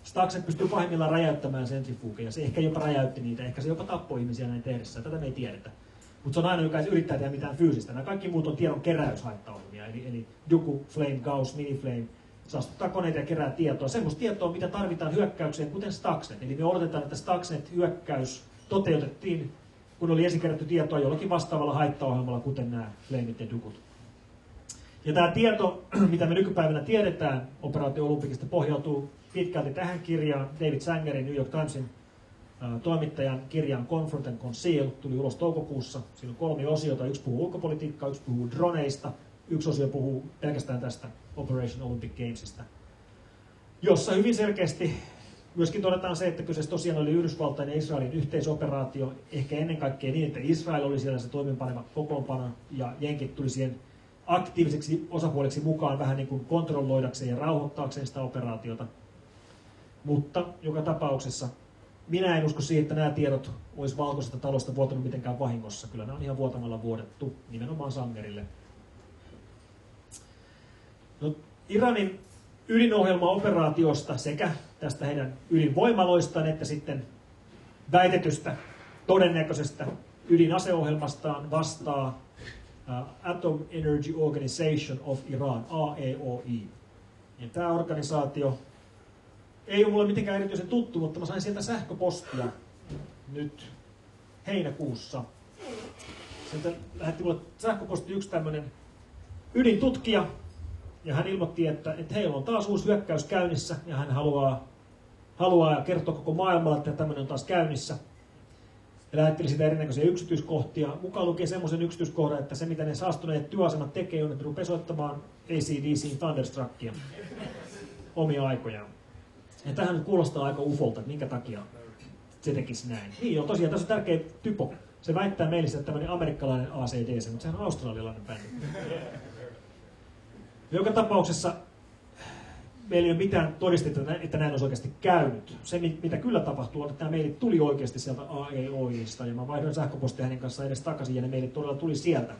Stuxnet pystyy pahimmillaan räjäyttämään sentrifugeja. Se ehkä jopa räjäytti niitä, ehkä se jopa tappoi ihmisiä näin tehdessä. Tätä me ei tiedetä. Mutta se on ainoa, joka yrittää tehdä mitään fyysistä. Nämä kaikki muut on tiedon keräyshaittaohjelmia, eli Duku, Flame, Gauss, Miniflame, saastuttaa koneita ja kerää tietoa. Semmoista tietoa, mitä tarvitaan hyökkäykseen, kuten Stuxnet. Eli me odotetaan, että Stuxnet-hyökkäys toteutettiin, kun oli esikerätty tietoa jollakin vastaavalla haittaohjelmalla, kuten nämä Flameit ja Dukut. Ja tämä tieto, mitä me nykypäivänä tiedetään Operaatio Olympicista, pohjautuu pitkälti tähän kirjaan, David Sangerin, New York Timesin toimittajan kirjaan Confront and Conceal, tuli ulos toukokuussa. Siinä on 3 osiota, yksi puhuu ulkopolitiikkaa, yksi puhuu droneista, yksi osio puhuu pelkästään tästä Operation Olympic Gamesista, jossa hyvin selkeästi myöskin todetaan se, että kyseessä tosiaan oli Yhdysvaltain ja Israelin yhteisoperaatio, ehkä ennen kaikkea niin, että Israel oli siellä se toimenpaneva kokoonpano ja jenkit tuli siihen aktiiviseksi osapuoleksi mukaan vähän niin kuin kontrolloidakseen ja rauhoittaakseen sitä operaatiota. Mutta joka tapauksessa minä en usko siihen, että nämä tiedot olisi Valkoisesta talosta vuotanut mitenkään vahingossa. Kyllä nämä on ihan vuotamalla vuodettu, nimenomaan Sangerille. No, Iranin ydinohjelmaoperaatiosta sekä tästä heidän ydinvoimaloistaan että sitten väitetystä todennäköisestä ydinaseohjelmastaan vastaa Atom Energy Organization of Iran, AEOI. Ja tämä organisaatio ei ole mulle mitenkään erityisen tuttu, mutta mä sain sieltä sähköpostia nyt heinäkuussa. Sieltä lähetti mulle sähköposti yksi tämmöinen ydintutkija, ja hän ilmoitti, että heillä on taas uusi hyökkäys käynnissä, ja hän haluaa kertoa koko maailmalle, että tämmöinen on taas käynnissä. Ja lähetteli sitä erinäköisiä yksityiskohtia, mukaan lukien semmoisen yksityiskohdan, että se mitä ne saastuneet työasemat tekee, on, että rupeaa soittamaan AC/DC Thunderstruckia omia aikojaan. Ja tähän nyt kuulostaa aika ufolta, että minkä takia se tekisi näin. Niin joo, tosiaan tässä on tärkeä typo. Se väittää meille, että tämmöinen amerikkalainen AC/DC, mutta sehän on australialainen bändi. Joka tapauksessa meillä ei ole mitään todistetta, että näin olisi oikeasti käynyt. Se, mitä kyllä tapahtuu, on, että tämä meille tuli oikeasti sieltä AEOIsta, ja mä vaihdoin sähköpostia hänen kanssaan edes takaisin, ja ne meille todella tuli sieltä.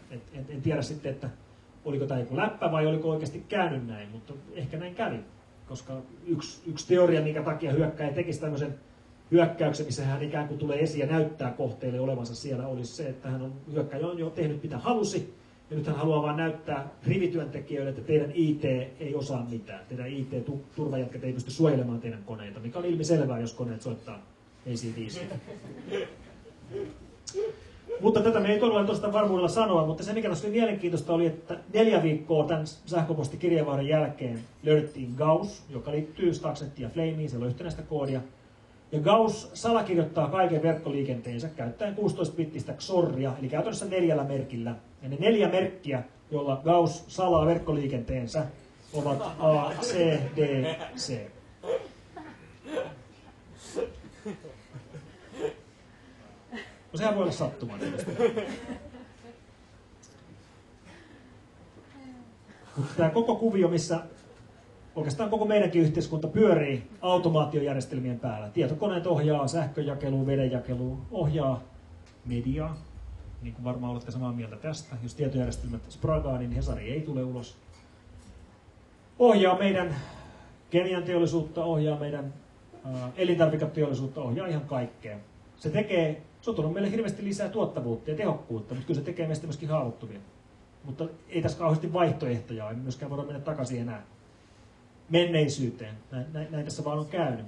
En tiedä sitten, että oliko tämä joku läppä vai oliko oikeasti käynyt näin, mutta ehkä näin kävi. Koska yksi teoria, minkä takia hyökkääjä tekisi tämmöisen hyökkäyksen, missä hän ikään kuin tulee esiin ja näyttää kohteelle olevansa siellä, olisi se, että hyökkääjä on jo tehnyt mitä halusi, ja nyt hän haluaa vain näyttää rivityöntekijöille, että teidän IT ei osaa mitään. Teidän IT-turvajätkät ei pysty suojelemaan teidän koneita, mikä on ilmiselvää, jos koneet soittaa AC/DC. Mutta tätä me ei todella tuosta varmuudella sanoa, mutta se mikä tuossa oli mielenkiintoista oli, että 4 viikkoa tämän sähköpostikirjeenvaihdon jälkeen löydettiin Gauss, joka liittyy Stuxnetiin ja Flameen, siellä on yhtenäistä koodia. Ja Gauss salakirjoittaa kaiken verkkoliikenteensä käyttäen 16-bittistä XORia, eli käytännössä 4 merkillä. Ja ne 4 merkkiä, joilla Gauss salaa verkkoliikenteensä, ovat A, C, D, C. No sehän voi olla sattumaa. Mutta tämä koko kuvio, missä oikeastaan koko meidänkin yhteiskunta pyörii automaatiojärjestelmien päällä. Tietokoneet ohjaa sähköjakeluun, vedenjakeluun, ohjaa mediaa. Niin kuin varmaan olette samaa mieltä tästä. Jos tietojärjestelmät spragaa, niin Hesari ei tule ulos. Ohjaa meidän kemian teollisuutta, ohjaa meidän elintarviketeollisuutta, ohjaa ihan kaikkea. Se on tuonut meille hirveästi lisää tuottavuutta ja tehokkuutta, mutta kyllä se tekee meistä myöskin haavoittuvia. Mutta ei tässä kauheasti vaihtoehtoja, ei myöskään voida mennä takaisin enää menneisyyteen. Näin tässä vaan on käynyt.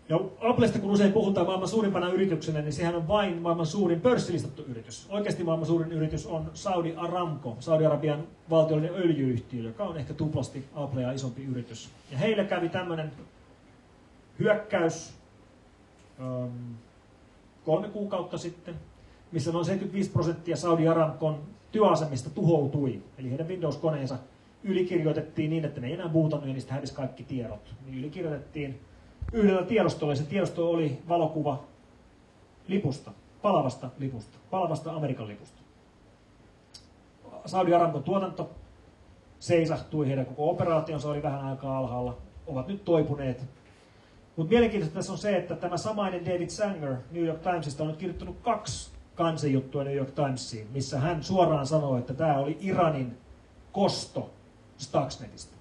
Ja Applesta, kun usein puhutaan maailman suurimpana yrityksenä, niin sehän on vain maailman suurin pörssilistattu yritys. Oikeasti maailman suurin yritys on Saudi Aramco, Saudi-Arabian valtiollinen öljyyhtiö, joka on ehkä tuplasti Applea isompi yritys. Ja heillä kävi tämmöinen hyökkäys 3 kuukautta sitten, missä noin 75% Saudi Aramcon työasemista tuhoutui. Eli heidän Windows-koneensa ylikirjoitettiin niin, että ne ei enää bootannut ja niistä hävisi kaikki tiedot. Niin ylikirjoitettiin yhdellä tiedostolla, ja se tiedosto oli valokuva lipusta, palavasta Amerikan lipusta. Saudi Aramcon tuotanto seisahtui, heidän koko operaationsa oli vähän aikaa alhaalla, ovat nyt toipuneet. Mutta mielenkiintoista tässä on se, että tämä samainen David Sanger New York Timesista on nyt kirjoittanut 2 kansenjuttua New York Timesiin, missä hän suoraan sanoo, että tämä oli Iranin kosto Stuxnetista.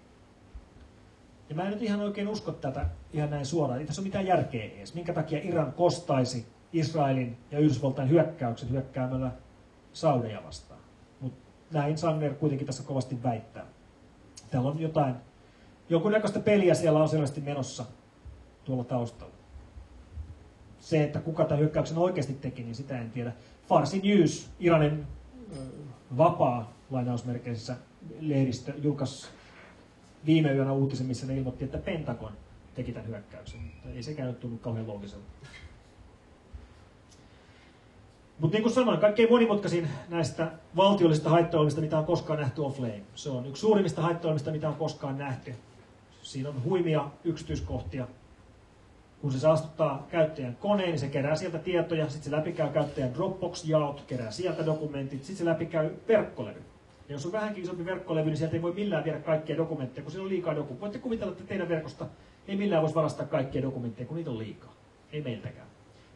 Ja mä en nyt ihan oikein usko tätä ihan näin suoraan. Ei tässä ole mitään järkeä edes. Minkä takia Iran kostaisi Israelin ja Yhdysvaltain hyökkäykset hyökkäämällä Saudeja vastaan. Mutta näin Sanger kuitenkin tässä kovasti väittää. Täällä on jonkunnäköistä peliä siellä on selvästi menossa tuolla taustalla. Se, että kuka tämän hyökkäyksen oikeasti teki, niin sitä en tiedä. Farsi News, Iranin vapaa lainausmerkeissä lehdistö, julkaisi viime yönä uutisen, missä ne ilmoitti, että Pentagon teki tämän hyökkäyksen. Ei sekään nyt tullut kauhean loogiselta. Mutta niin kuin sanoin, kaikkein monimutkaisin näistä valtiollisista haittaohjelmista, mitä on koskaan nähty, on Flame. Se on yksi suurimmista haittaohjelmista, mitä on koskaan nähty. Siinä on huimia yksityiskohtia. Kun se saastuttaa käyttäjän koneen, niin se kerää sieltä tietoja, sitten se läpikäy käyttäjän Dropbox-jaot, kerää sieltä dokumentit, sitten se läpikäy verkkolevy. Ja jos on vähänkin isompi verkkolevy, niin sieltä ei voi millään viedä kaikkia dokumentteja, kun siinä on liikaa dokumentteja. Voitte kuvitella, että teidän verkosta ei millään voisi varastaa kaikkia dokumentteja, kun niitä on liikaa. Ei meiltäkään.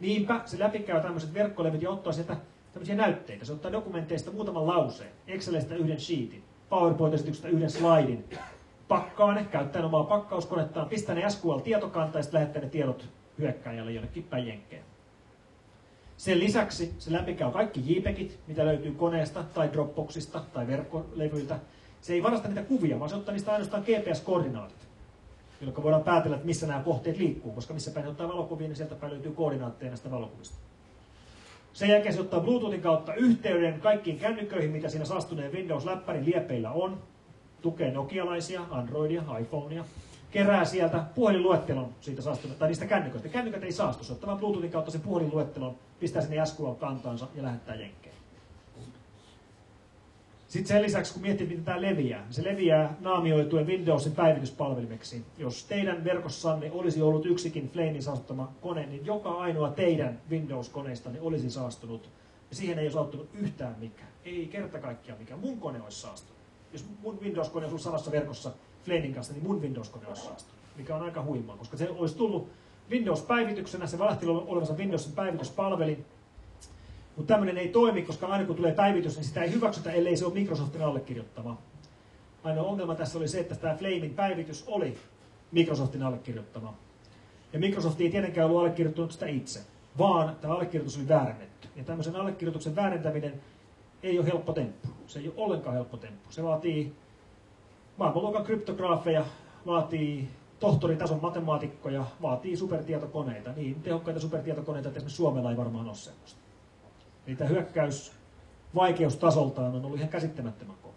Niinpä se läpikäy tämmöiset verkkolevyt ja ottaa sieltä tämmöisiä näytteitä. Se ottaa dokumenteista muutaman lauseen, Excelistä yhden sheetin, PowerPoint-esityksestä yhden slaidin, pakkaa ne, käyttää omaa pakkauskonettaan, pistää ne SQL-tietokantaan ja sitten lähettää ne tiedot hyökkääjälle jonnekin päin jenkkeen. Sen lisäksi se läpikäy kaikki JPEGit, mitä löytyy koneesta tai Dropboxista tai verkkolevyiltä. Se ei varasta niitä kuvia, vaan se ottaa niistä ainoastaan GPS-koordinaatit, jolloin voidaan päätellä, että missä nämä kohteet liikkuu, koska missä päin ottaa valokuvia, niin sieltä päin löytyy koordinaatteja näistä valokuvista. Sen jälkeen se ottaa Bluetoothin kautta yhteyden kaikkiin kännyköihin, mitä siinä saastuneen Windows-läppärin liepeillä on. Tukee nokialaisia, Androidia, iPhonea. Kerää sieltä puhelinluettelon siitä saastuneesta, tai niistä kännyköistä. Kännykät ei saastu, se ottaa Bluetoothin kautta sen puhelinluettelon, pistää sinne SQL-kantaansa ja lähettää jenkkeen. Sitten sen lisäksi, kun miettii, miten tämä leviää, niin se leviää naamioituen Windowsin päivityspalvelimeksi. Jos teidän verkossanne olisi ollut yksikin Flamein saastuttama kone, niin joka ainoa teidän Windows-koneistanne olisi saastunut. Ja siihen ei olisi auttanut yhtään mikään. Ei kerta kaikkiaan mikään. Mun kone olisi saastunut. Jos mun Windows-kone olisi ollut samassa verkossa Flamein kanssa, niin mun Windows-kone olisi saastunut. Mikä on aika huimaa, koska se olisi tullut Windows-päivityksenä, se valahteli olevansa Windowsin päivityspalvelin. Mutta tämmöinen ei toimi, koska aina kun tulee päivitys, niin sitä ei hyväksytä, ellei se ole Microsoftin allekirjoittama. Ainoa ongelma tässä oli se, että tämä Flamein päivitys oli Microsoftin allekirjoittama. Ja Microsoft ei tietenkään ollut allekirjoittanut sitä itse, vaan tämä allekirjoitus oli väärennetty. Ja tämmöisen allekirjoituksen väärentäminen ei ole helppo temppu. Se ei ole ollenkaan helppo temppu. Se vaatii maailmanluokan kryptograafeja, vaatii tohtoritason matemaatikkoja, vaatii supertietokoneita. Niin tehokkaita supertietokoneita, että esimerkiksi Suomella ei varmaan ole semmoista. Eli tämä hyökkäys vaikeustasoltaan on ollut ihan käsittämättömän kova.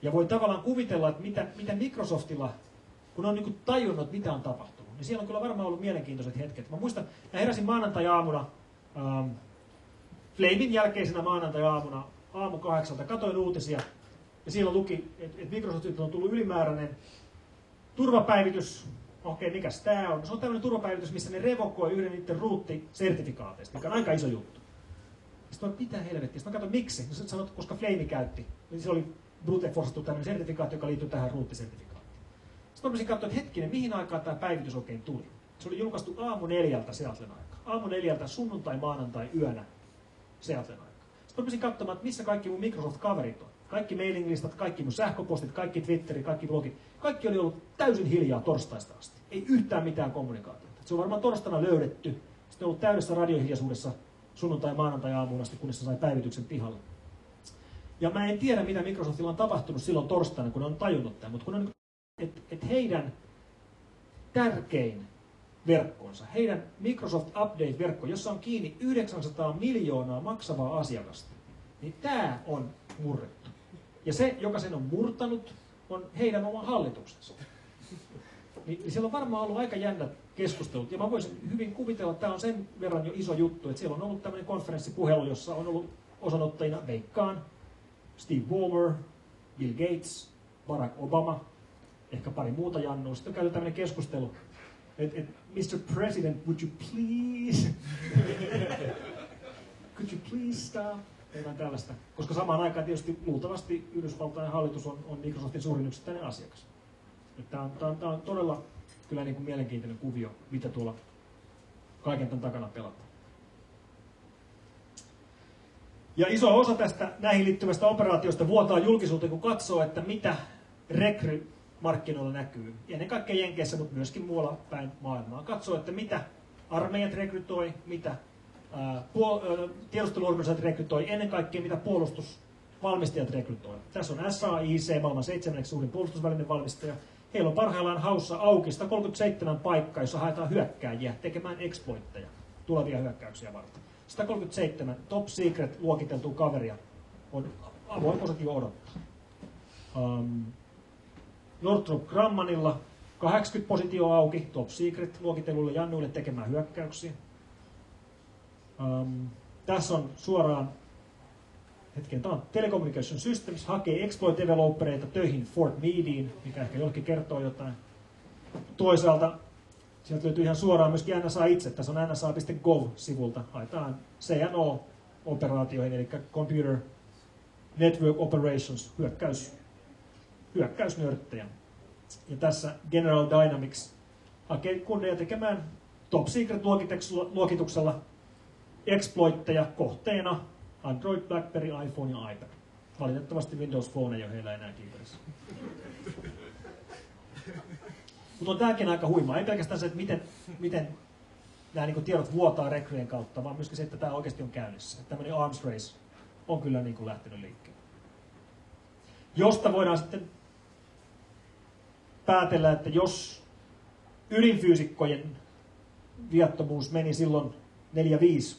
Ja voi tavallaan kuvitella, että mitä Microsoftilla, kun on niin tajunnut, mitä on tapahtunut, niin siellä on kyllä varmaan ollut mielenkiintoiset hetket. Mä muistan, mä heräsin maanantai-aamuna, Flamein jälkeisenä maanantai-aamuna, aamu 8, katoin uutisia, ja siellä luki, että Microsoftilta on tullut ylimääräinen turvapäivitys. Okei, mikäs tää on? Se on tämmöinen turvapäivitys, missä ne revokoi yhden niiden root-sertifikaateista, mikä on aika iso juttu. Sitten mä mitä helvettiä? Sitten mä katsoin, miksi? No sä sanot, koska Flame käytti. Niin se oli brute forcettu tämmöinen sertifikaatti, joka liittyy tähän root-sertifikaattiin. Sitten mä olisin katsoa, että hetkinen, mihin aikaan tämä päivitys oikein tuli? Se oli julkaistu aamu 4 Seattlen aikaa. Aamu 4 sunnuntai, maanantai yönä Seattlen aikaa. Sitten mä olisin katsomaan, että missä kaikki mun Microsoft-kaverit on. Kaikki mailing-listat, kaikki mun sähköpostit, kaikki Twitterit, kaikki blogit. Kaikki oli ollut täysin hiljaa torstaista asti. Ei yhtään mitään kommunikaatiota. Se on varmaan torstaina löydetty. Sitten on ollut täydessä radiohiljaisuudessa sunnuntai- maanantai-aamuun asti, kunnes se sai päivityksen pihalle. Ja mä en tiedä, mitä Microsoftilla on tapahtunut silloin torstaina, kun ne on tajunnut tämän. Mutta kun on, että heidän tärkein verkkonsa, heidän Microsoft Update-verkko, jossa on kiinni 900 miljoonaa maksavaa asiakasta, niin tämä on murrettu. Ja se, joka sen on murtanut, on heidän oma hallituksensa. Niin siellä on varmaan ollut aika jännät keskustelut. Ja mä voisin hyvin kuvitella, että tämä on sen verran jo iso juttu, että siellä on ollut tämmöinen konferenssipuhelu, jossa on ollut osanottajina veikkaan Steve Ballmer, Bill Gates, Barack Obama, ehkä pari muuta jannua. Sitten on käyty tämmöinen keskustelu, että Mr. President, would you please, could you please stop? Jotain tällaista. Koska samaan aikaan tietysti luultavasti Yhdysvaltain hallitus on Microsoftin suurin yksittäinen asiakas. Tämä on todella kyllä niin kuin mielenkiintoinen kuvio, mitä tuolla kaiken tämän takana pelataan. Ja iso osa tästä näihin liittyvästä operaatiosta vuotaa julkisuuteen, kun katsoo, että mitä rekrymarkkinoilla näkyy. Ennen kaikkea Jenkeissä, mutta myöskin muualla päin maailmaa. Katsoo, että mitä armeijat rekrytoi, mitä tiedusteluorganisaatiot rekrytoi, ennen kaikkea mitä valmistajat rekrytoi. Tässä on SAIC, maailman 7. suurin puolustusvälinen valmistaja. Heillä on parhaillaan haussa auki 137 paikkaa, jossa haetaan hyökkääjiä tekemään exploitteja, tulevia hyökkäyksiä varten. 137 top secret luokiteltua kaveria on avoin positio odottaa. Northrop Grummanilla 80 positioa auki, top secret luokitelluille jannuille tekemään hyökkäyksiä. Tässä on suoraan, tämä on Telecommunication Systems, hakee exploit developereita töihin Fort Meadeen, mikä ehkä jollekin kertoo jotain. Toisaalta sieltä löytyy ihan suoraan myöskin NSA itse, tässä on nsa.gov-sivulta, haetaan CNO-operaatioihin, eli Computer Network Operations, hyökkäysnörttejä. Ja tässä General Dynamics hakee kundeja tekemään top secret luokituksella exploitteja kohteena Android, BlackBerry, iPhone ja iPad. Valitettavasti Windows Phone ei ole heillä enää kiiperissä. Mutta on tämäkin aika huimaa. Ei pelkästään se, että miten nämä niin tiedot vuotaa rekryjen kautta, vaan myöskin se, että tämä oikeasti on käynnissä. Tämmöinen arms race on kyllä niin lähtenyt liikkeelle. Josta voidaan sitten päätellä, että jos ydinfyysikkojen viattomuus meni silloin 4-5,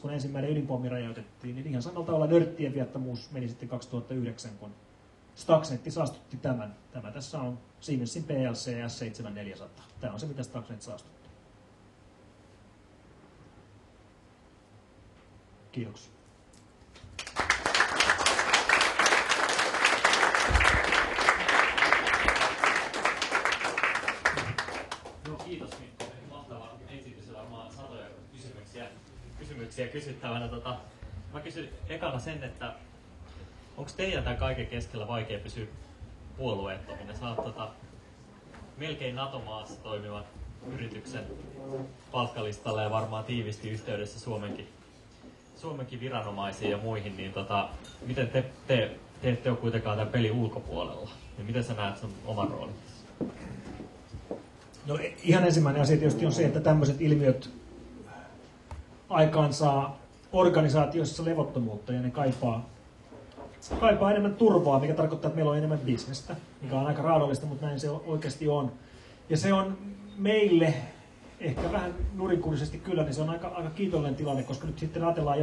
kun ensimmäinen ydinpommi räjäytettiin, niin ihan samalla tavalla nörttien viattomuus meni sitten 2009, kun Stuxnet saastutti tämän. Tämä tässä on Siemensin PLC S7400. Tämä on se, mitä Stuxnet saastutti. Kiitoksia. Kiitos Mikko. Mahtava esitys ja varmaan satoja kysymyksiä kysyttävänä. Mä kysyn ekana sen, että onko teidän tämän kaiken keskellä vaikea pysyä puolueettomina? Sä oot melkein NATO-maassa toimivan yrityksen palkkalistalla ja varmaan tiivisti yhteydessä Suomenkin viranomaisiin ja muihin, niin miten te ette ole kuitenkaan tämän pelin ulkopuolella? Ja miten sä näet sun oman roolin? No ihan ensimmäinen asia tietysti on se, että tämmöiset ilmiöt aikaansaa organisaatioissa levottomuutta ja ne kaipaa enemmän turvaa, mikä tarkoittaa, että meillä on enemmän bisnestä, mikä on aika raadollista, mutta näin se oikeasti on. Ja se on meille ehkä vähän nurinkurisesti kyllä, niin se on aika kiitollinen tilanne, koska nyt sitten ajatellaan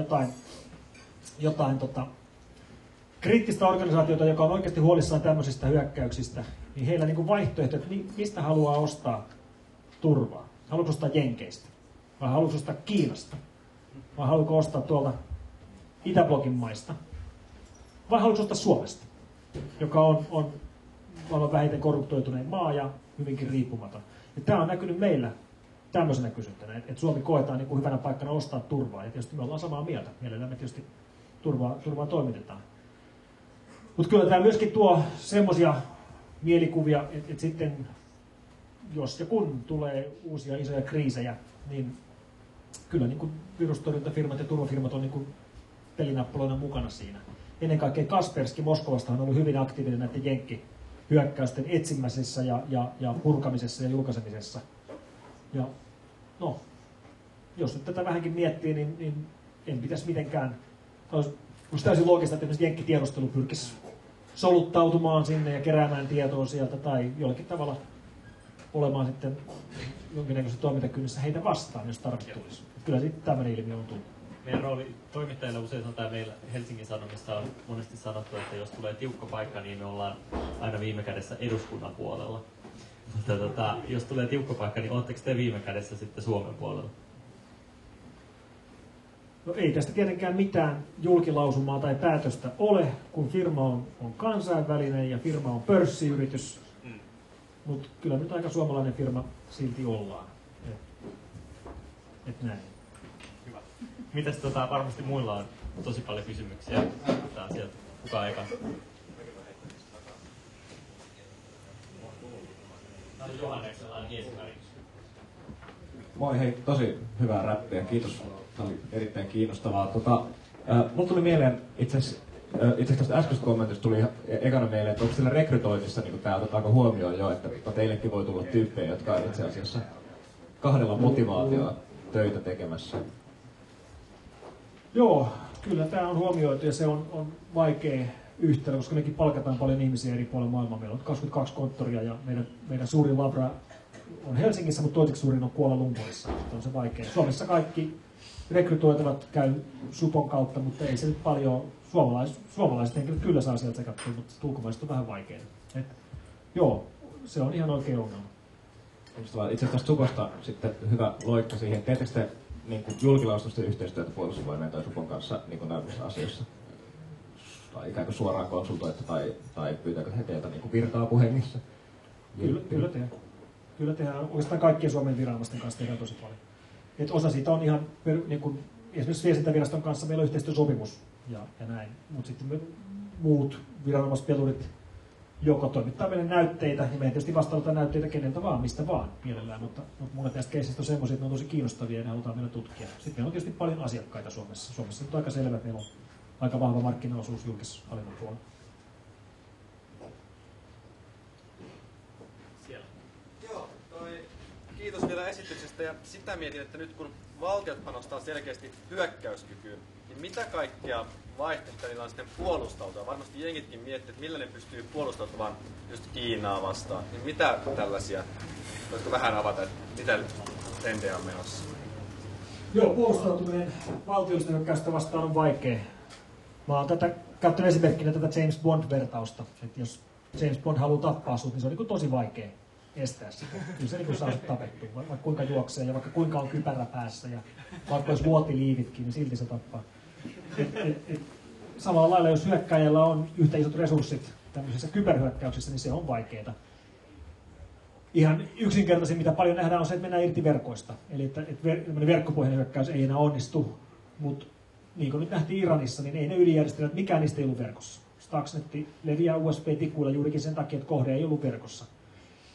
jotain kriittistä organisaatiota, joka on oikeasti huolissaan tämmöisistä hyökkäyksistä, niin heillä niin kuin vaihtoehto, että mistä haluaa ostaa turvaa. Haluatko ostaa Jenkeistä? Vai haluatko ostaa Kiinasta? Vai haluatko ostaa tuolta Itäblokin maista? Vai haluatko ostaa Suomesta, joka on maailman vähiten korruptoitunein maa ja hyvinkin riippumaton. Ja tämä on näkynyt meillä tämmöisenä kysyntänä, että Suomi koetaan niin kuin hyvänä paikkana ostaa turvaa. Ja tietysti me ollaan samaa mieltä. Mielellään me tietysti turvaa toimitetaan. Mutta kyllä tämä myöskin tuo semmoisia mielikuvia, että sitten jos ja kun tulee uusia isoja kriisejä, niin kyllä niin kuin virustorjuntafirmat ja turvafirmat on niin kuin pelinappaloina mukana siinä. Ennen kaikkea Kaspersky Moskovasta on ollut hyvin aktiivinen näiden jenkkihyökkäysten etsimäisessä ja purkamisessa ja julkaisemisessa. Ja no, jos nyt tätä vähänkin miettii, niin en pitäisi mitenkään, olisi täysin loogista, että esimerkiksi jenkkitiedustelu pyrkisi soluttautumaan sinne ja keräämään tietoa sieltä tai jollakin tavalla olemaan sitten jonkinnäköisessä toimintakynnessä heitä vastaan, jos tarve tulisi. Kyllä sitten tämmöinen ilmiö on tullut. Meidän rooli toimittajilla usein sanotaan, meillä Helsingin Sanomissa on monesti sanottu, että jos tulee tiukka paikka, niin me ollaan aina viime kädessä eduskunnan puolella. Mutta jos tulee tiukka paikka, niin oletteko te viime kädessä sitten Suomen puolella? No ei tästä tietenkään mitään julkilausumaa tai päätöstä ole, kun firma on kansainvälinen ja firma on pörssiyritys. Mutta kyllä nyt aika suomalainen firma silti ollaan. Et näin. Hyvä. Mitäs varmasti muilla on tosi paljon kysymyksiä. Tää sieltä. Kuka eka? Johanneksella on ensimmäinen. Moi, hei, tosi hyvää räppiä, kiitos. Tämä oli erittäin kiinnostavaa. Mulla tuli mieleen itse asiassa tästä äskeisestä kommentista tuli ekana mieleen, että onko siellä rekrytoinnissa niin tämä otetaanko huomioon jo, että teillekin voi tulla tyyppejä, jotka on itse asiassa kahdella motivaatiolla töitä tekemässä. Joo, kyllä tämä on huomioitu ja se on yhtälö, koska mekin palkataan paljon ihmisiä eri puolilla maailmaa. Meillä on 22 konttoria ja meidän suurin labra on Helsingissä, mutta toiseksi suurin on Kuala Lumpurissa. On se vaikea. Suomessa kaikki rekrytoitavat käy Supon kautta, mutta ei se nyt paljon. Suomalaiset henkilöt kyllä saa sieltä sekattua, mutta ulkomaiset on vähän vaikeaa. Joo, se on ihan oikein ongelma. Itse asiassa Suposta sitten hyvä loikka siihen. Teettekö te niin julkilaustusten yhteistyötä Puolustusvoimien tai Supon kanssa niin tämmöisissä asioissa? Tai ikään kuin suoraan konsultoitte tai pyytääkö he teiltä niin virka-apuhengissä? Kyllä tehdään. Kyllä tehdään. Oikeastaan kaikkien Suomen viranomaisten kanssa tehdään tosi paljon. Et osa siitä on ihan, niin kuin, esimerkiksi Viestintäviraston kanssa meillä on yhteistyösopimus ja näin. Mutta sitten muut viranomaispelurit joko toimittaa meille näytteitä, ja meidän tietysti vastaanotetaan näytteitä keneltä vaan, mistä vaan mielellään, mutta monet näistä keisistä on semmoisia, että ne on tosi kiinnostavia ja ne halutaan meillä tutkia. Sitten meillä on tietysti paljon asiakkaita Suomessa. Suomessa on aika selvä, että meillä on aika vahva markkinaosuus julkishallinnon puolella. Joo, kiitos vielä esityksestä ja sitä mietin, että nyt kun valtiot panostaa selkeästi hyökkäyskykyyn, niin mitä kaikkea vaihtoehtoja niillä on sitten puolustautua? Varmasti jengitkin miettii, että millä ne pystyy puolustautumaan just Kiinaa vastaan. Niin mitä tällaisia, voisiko vähän avata, että mitä trendejä on menossa? Joo, puolustautuminen valtiollista hyökkäystä vastaan on vaikea. Mä oon käyttänyt esimerkkinä tätä James Bond-vertausta. Että jos James Bond haluaa tappaa sut, niin se on niin tosi vaikea estää sitä. Kyllä se niin saa sut tapettua, vaikka kuinka juoksee ja vaikka kuinka on kypärä päässä ja vaikka jos vuotiliivitkin, niin silti se tappaa. Samalla lailla, jos hyökkääjällä on yhtä isot resurssit tämmöisissä kyberhyökkäyksissä, niin se on vaikeaa. Ihan yksinkertaisin, mitä paljon nähdään, on se, että mennään irti verkoista. Eli että verkkopohjainen hyökkäys ei enää onnistu, mutta niin kuin nyt nähtiin Iranissa, niin ei ne ylijärjestelmät, mikään niistä ei ollut verkossa. Stuxnet leviää USB-tikuilla juurikin sen takia, että kohde ei ollut verkossa.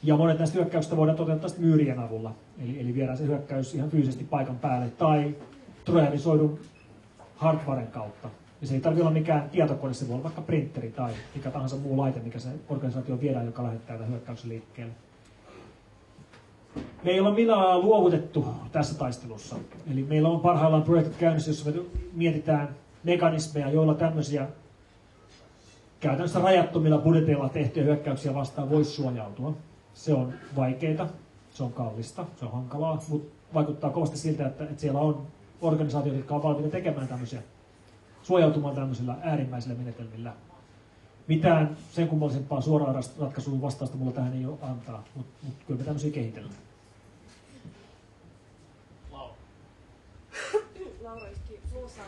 Ja monet näistä hyökkäyksistä voidaan toteuttaa myyrien avulla. Eli viedään se hyökkäys ihan fyysisesti paikan päälle tai trojanisoidun hardwaren kautta. Ja se ei tarvitse olla mikään tietokone, se voi olla vaikka printeri tai mikä tahansa muu laite, mikä se organisaatio viedään, joka lähettää tämän hyökkäyksen liikkeelle. Me ei olla millään luovutettu tässä taistelussa. Eli meillä on parhaillaan projektit käynnissä, jossa me mietitään mekanismeja, joilla tämmöisiä käytännössä rajattomilla budjeteilla tehtyjä hyökkäyksiä vastaan voisi suojautua. Se on vaikeaa, se on kallista, se on hankalaa, mutta vaikuttaa kovasti siltä, että siellä on organisaatioita, jotka on valmiita tekemään tämmöisiä, suojautumaan tämmöisillä äärimmäisillä menetelmillä. Mitään sen kummallisempaa suoraan ratkaisuun vastausta mulla tähän ei ole antaa, mutta kyllä me tämmöisiä kehitellään. Laura iski Bluesaan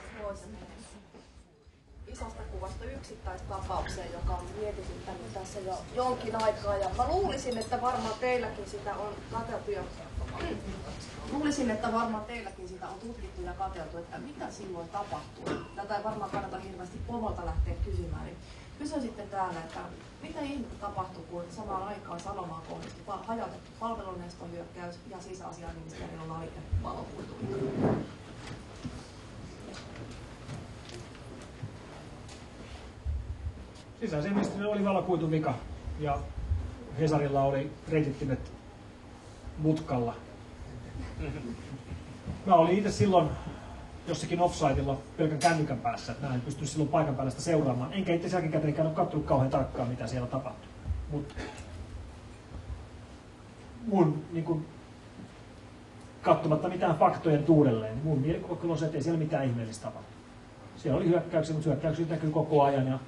isosta kuvasta yksittäistapaukseen, joka on mietityttänyt tässä jo jonkin aikaa. Ja mä luulisin, että varmaan teilläkin sitä on katseltu ja tutkittu ja katseltu, että mitä silloin tapahtuu. Tätä ei varmaan kannata hirveästi pomolta lähteä kysymään. Niin kysyn sitten täällä, että mitä ihmettä tapahtuu, kun samaan aikaan Salomaan kohdistui hajautettu palveluneuvostohyökkäys ja sisäasiainministeriöllä oli valokuitu. Sisäasiainministeriöllä oli valokuitun vika ja Hesarilla oli reitittimet mutkalla. Mä olin itse silloin jossakin offsitella pelkän kännykän päässä, että mä en pysty silloin paikan päällä sitä seuraamaan. Enkä itse jälkikäteen käynyt katsonut kauhean tarkkaan, mitä siellä tapahtui. Mut mun niin katsomatta mitään faktojen tuudelleen, niin mun mielikuva kyllä on se, että ei siellä mitään ihmeellistä tapahtu. Siellä oli hyökkäyksiä, mutta hyökkäyksiä näkyy koko ajan. Ja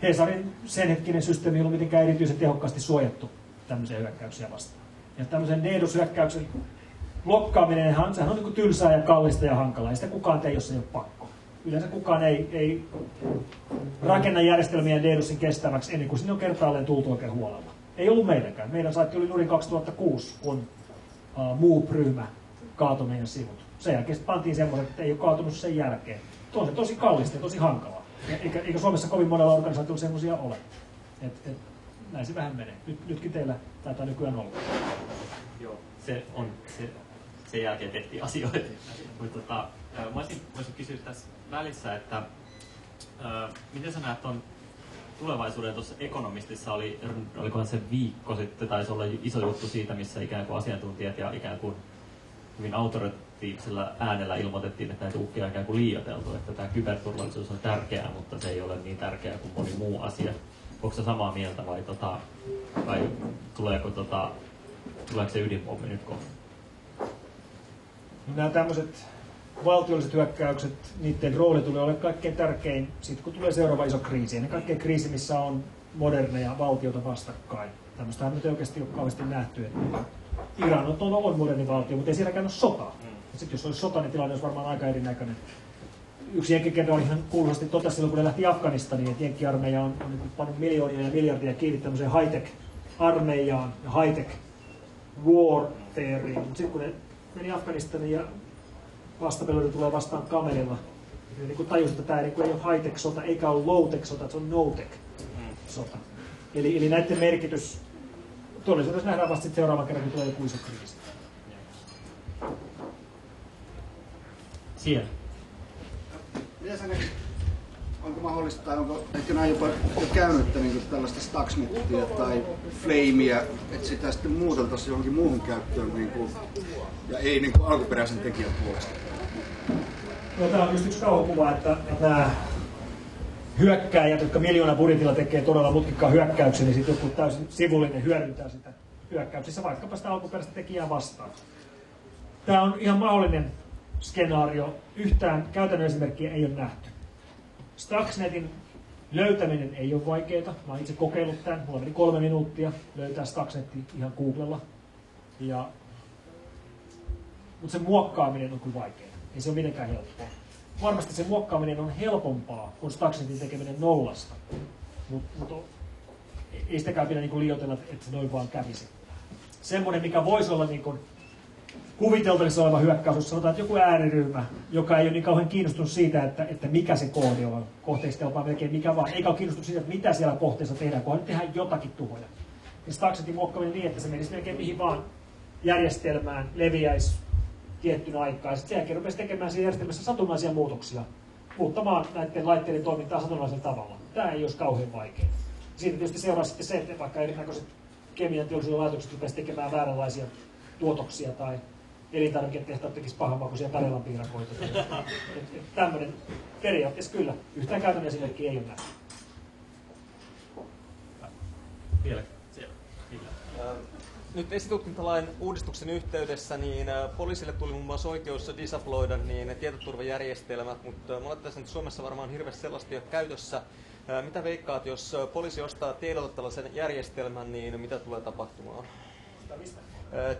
Hesarin sen hetkinen systeemi ei ollut mitenkään erityisen tehokkaasti suojattu tämmöisiä hyökkäyksiä vastaan. Ja tämmöisen DDoS-hyökkäyksen blokkaaminen, sehän on niin kuin tylsää ja kallista ja hankalaa. Ei sitä kukaan tee, jos ei ole pakko. Yleensä kukaan ei rakenna järjestelmiä DDoSin kestäväksi ennen kuin sinne on kertaalleen tultu oikein huolella. Ei ollut meidänkään. Meidän saitti oli nurin 2006, kun Move-ryhmä kaatoi meidän sivut. Sen jälkeen pantiin semmoiset, että ei ole kaatunut sen jälkeen. On se tosi kallista ja tosi hankalaa. Eikä Suomessa kovin monella organisaatiolla semmoisia ole. Näin se vähän menee. Nytkin teillä taitaa nykyään olla. Joo, sen jälkeen tehtiin asioita. Mutta voisin kysyä tässä välissä, että miten sä näet on tulevaisuuden tuossa Economistissa olikohan se viikko sitten, taisi olla iso juttu siitä, missä ikään kuin asiantuntijat ja ikään kuin hyvin autoratiivisella äänellä ilmoitettiin, että näitä uhkia on ikään kuin liioiteltu, että tämä kyberturvallisuus on tärkeää, mutta se ei ole niin tärkeää kuin moni muu asia. Onko se samaa mieltä vai tuleeko se ydinpommi nyt kohta? Nämä tämmöiset valtiolliset hyökkäykset, niiden rooli tulee olemaan kaikkein tärkein, sitten kun tulee seuraava iso kriisi. Ennen kaikkea kriisi, missä on moderneja valtioita vastakkain. Tämmöistähän nyt ei oikeasti ole kauheasti nähty, että Iran on moderni valtio, mutta ei siellä käynyt sotaa. Sitten jos olisi sota, niin tilanne olisi varmaan aika erinäköinen. Yksi jenkkikenraalihan kuuluisasti totesi silloin, kun ne lähti Afganistaniin, että jenkkiarmeija on pannut miljoonia ja miljardia kiinni tämmöiseen high-tech-armeijaan ja high-tech warfareen. Mutta sitten kun ne meni Afganistaniin ja vastapeluita tulee vastaan kamelilla, niin kun tajusi, että tämä ei ole high-tech-sota eikä ole low-tech-sota, että se on no-tech-sota. Eli näiden merkitys todellisuudessa nähdään vasta seuraavan kerran, kun tulee joku iso kriisi. Siellä. Miten sä näkit, onko mahdollista, tai onko ehkä näin jopa jo käynyt niin tällaista Stuxnetia tai Flamea, että sitä sitten muuteltaisiin johonkin muuhun käyttöön niin kuin, ja ei niin kuin alkuperäisen tekijän puolesta? No, tämä on just yksi kauhukuva, että nämä hyökkääjät, jotka miljoona budjetilla tekee todella mutkikkaan hyökkäyksen, niin sitten joku täysin sivullinen hyödyntää sitä hyökkäyksissä vaikkapa sitä alkuperäistä tekijää vastaan. Tämä on ihan mahdollinen skenaario. Yhtään käytännön esimerkkiä ei ole nähty. Stuxnetin löytäminen ei ole vaikeaa. Mä oon itse kokeillut tämän. Mulla meni 3 minuuttia löytää Stuxnetti ihan Googlella. Mutta se muokkaaminen on kyllä vaikeaa. Ei se ole mitenkään helppoa. Varmasti se muokkaaminen on helpompaa kuin Stuxnetin tekeminen nollasta. Mutta ei sitäkään pidä niinku liioitella, että se noin vaan kävisi. Semmoinen, mikä voisi olla niinku kuviteltavissa oleva hyökkäys, jos sanotaan, että joku ääriryhmä, joka ei ole niin kauhean kiinnostunut siitä, että mikä se koodi on, kohteista jopa melkein mikä vaan, eikä ole kiinnostunut siitä, että mitä siellä kohteessa tehdään, kunhan tehdään jotakin tuhoja. Niin Stuxnetin muokkaaminen niin, että se menisi melkein mihin vaan järjestelmään, leviäisi tiettynä aikaa, ja sitten sen jälkeen rupesi tekemään siinä järjestelmässä satunnaisia muutoksia, muuttamaan näiden laitteiden toimintaa satunnaisella tavalla. Tämä ei olisi kauhean vaikeaa. Siitä tietysti seuraa sitten se, että vaikka erinäköiset kemian teollisuuden laitokset rupesi tekemään vääränlaisia tuotoksia tai elintarviketehtaat tekisi pahanmakuisia Karjalan piirakoita. Tämmöinen periaatteessa kyllä. Yhtään käytännön esimerkkiä ei ole nähty. Vielä siellä. Nyt esitutkintalain uudistuksen yhteydessä niin poliisille tuli muun muassa oikeus disabloida niin tietoturvajärjestelmät, mutta mä olettaisin, että Suomessa varmaan hirveästi sellaista jo käytössä. Mitä veikkaat, jos poliisi ostaa tiedolta tällaisen järjestelmän, niin mitä tulee tapahtumaan?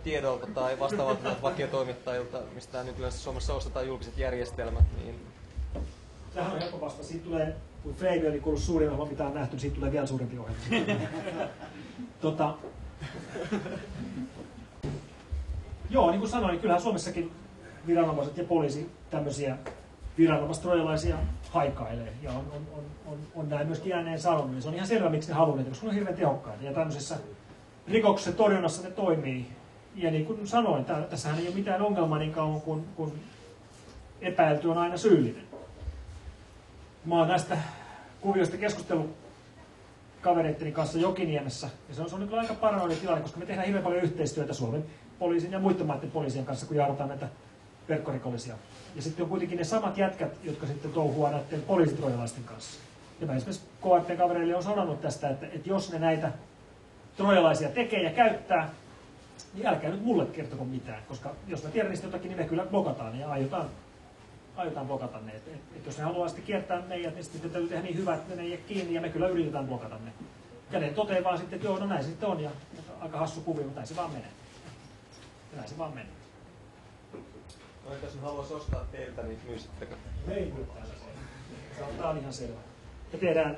Tiedolta tai vastaavalta vakiotoimittajilta, mistä nyt yleensä Suomessa ostetaan julkiset järjestelmät. Niin... Tähän on helppo vasta. Siitä tulee, kun Frame oli kuullut suurin ohjelma, mitä on nähty, niin siitä tulee vielä suurempi ohjelma. Joo, niin kuin sanoin, niin kyllähän Suomessakin viranomaiset ja poliisi tämmöisiä viranomaistroijalaisia haikailee. Ja on näin myöskin ääneen sanonut. Niin se on ihan selvä, miksi ne haluavat, koska ne on hirveän tehokkaita. Ja tämmöisessä rikoksen torjunnassa ne toimii. Ja niin kuin sanoin, tässähän ei ole mitään ongelmaa niin kauan kun epäilty on aina syyllinen. Mä oon näistä kuvioista keskustellut kavereitteni kanssa Jokiniemessä. Ja se on nyt aika paranoinen tilanne, koska me tehdään hirveän paljon yhteistyötä Suomen poliisin ja muiden maiden poliisien kanssa, kun jaarataan näitä verkkorikollisia. Ja sitten on kuitenkin ne samat jätkät, jotka sitten touhuaa näiden poliisitrojalaisten kanssa. Ja mä esimerkiksi KRT-kavereille on sanonut tästä, että jos ne näitä trojalaisia tekee ja käyttää, niin älkää nyt mulle kertoko mitään, koska jos mä tiedän niistä jotakin, niin me kyllä blokataan ja aiotaan blokata ne. Et jos ne haluaa sitten kiertää meidät, niin sitten täytyy tehdä niin hyvä, että ne ei jää kiinni ja me kyllä yritetään blokata ne. Ja ne toteaa vaan sitten, että joo, no näin se sitten on ja aika hassu kuvio, mutta näin se vaan menee. Näin se vaan menee. No entäs jos haluaisi ostaa teiltä, niin myysittekö? Me ei myy täällä. Tämä on ihan selvä. Me tehdään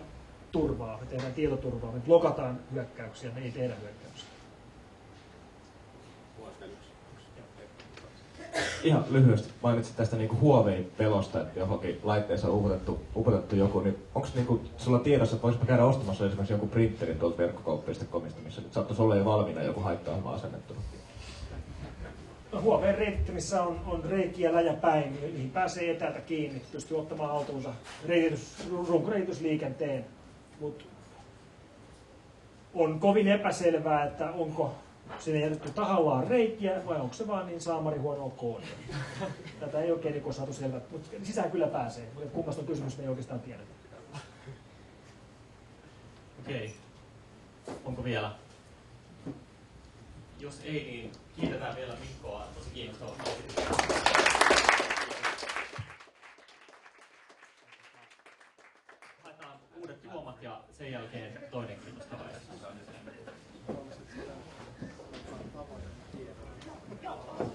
turvaa, me tehdään tietoturvaa, me blokataan hyökkäyksiä, me ei tehdä hyökkäyksiä. Ihan lyhyesti mainitsit tästä niinku Huawei-pelosta, että johonkin laitteeseen on upotettu joku, niin onko niinku sulla tiedossa, että voisipa käydä ostamassa esimerkiksi joku printerin tuolta verkkokauppa.comista, missä nyt saattaisi olla jo valmiina joku haitta-ohjelma asennettuna? No, Huawei reittimissä on reikiä läjäpäin, niihin pääsee etäältä kiinni, pystyy ottamaan haltuunsa runkoreitysliikenteen, mutta on kovin epäselvää, että onko sinne jätetty tahallaan reikiä vai onko se vaan niin saamari huonoa koodia? Tätä ei oikein niin saatu selvä, mutta sisään kyllä pääsee, mutta kummasta on kysymys, me ei oikeastaan tiedetä. Okei. Onko vielä? Jos ei, niin kiitetään vielä Mikkoa tosi kiinnostavaa. Haetaan uudet juomat ja sen jälkeen toinen kiinnostava. Joo.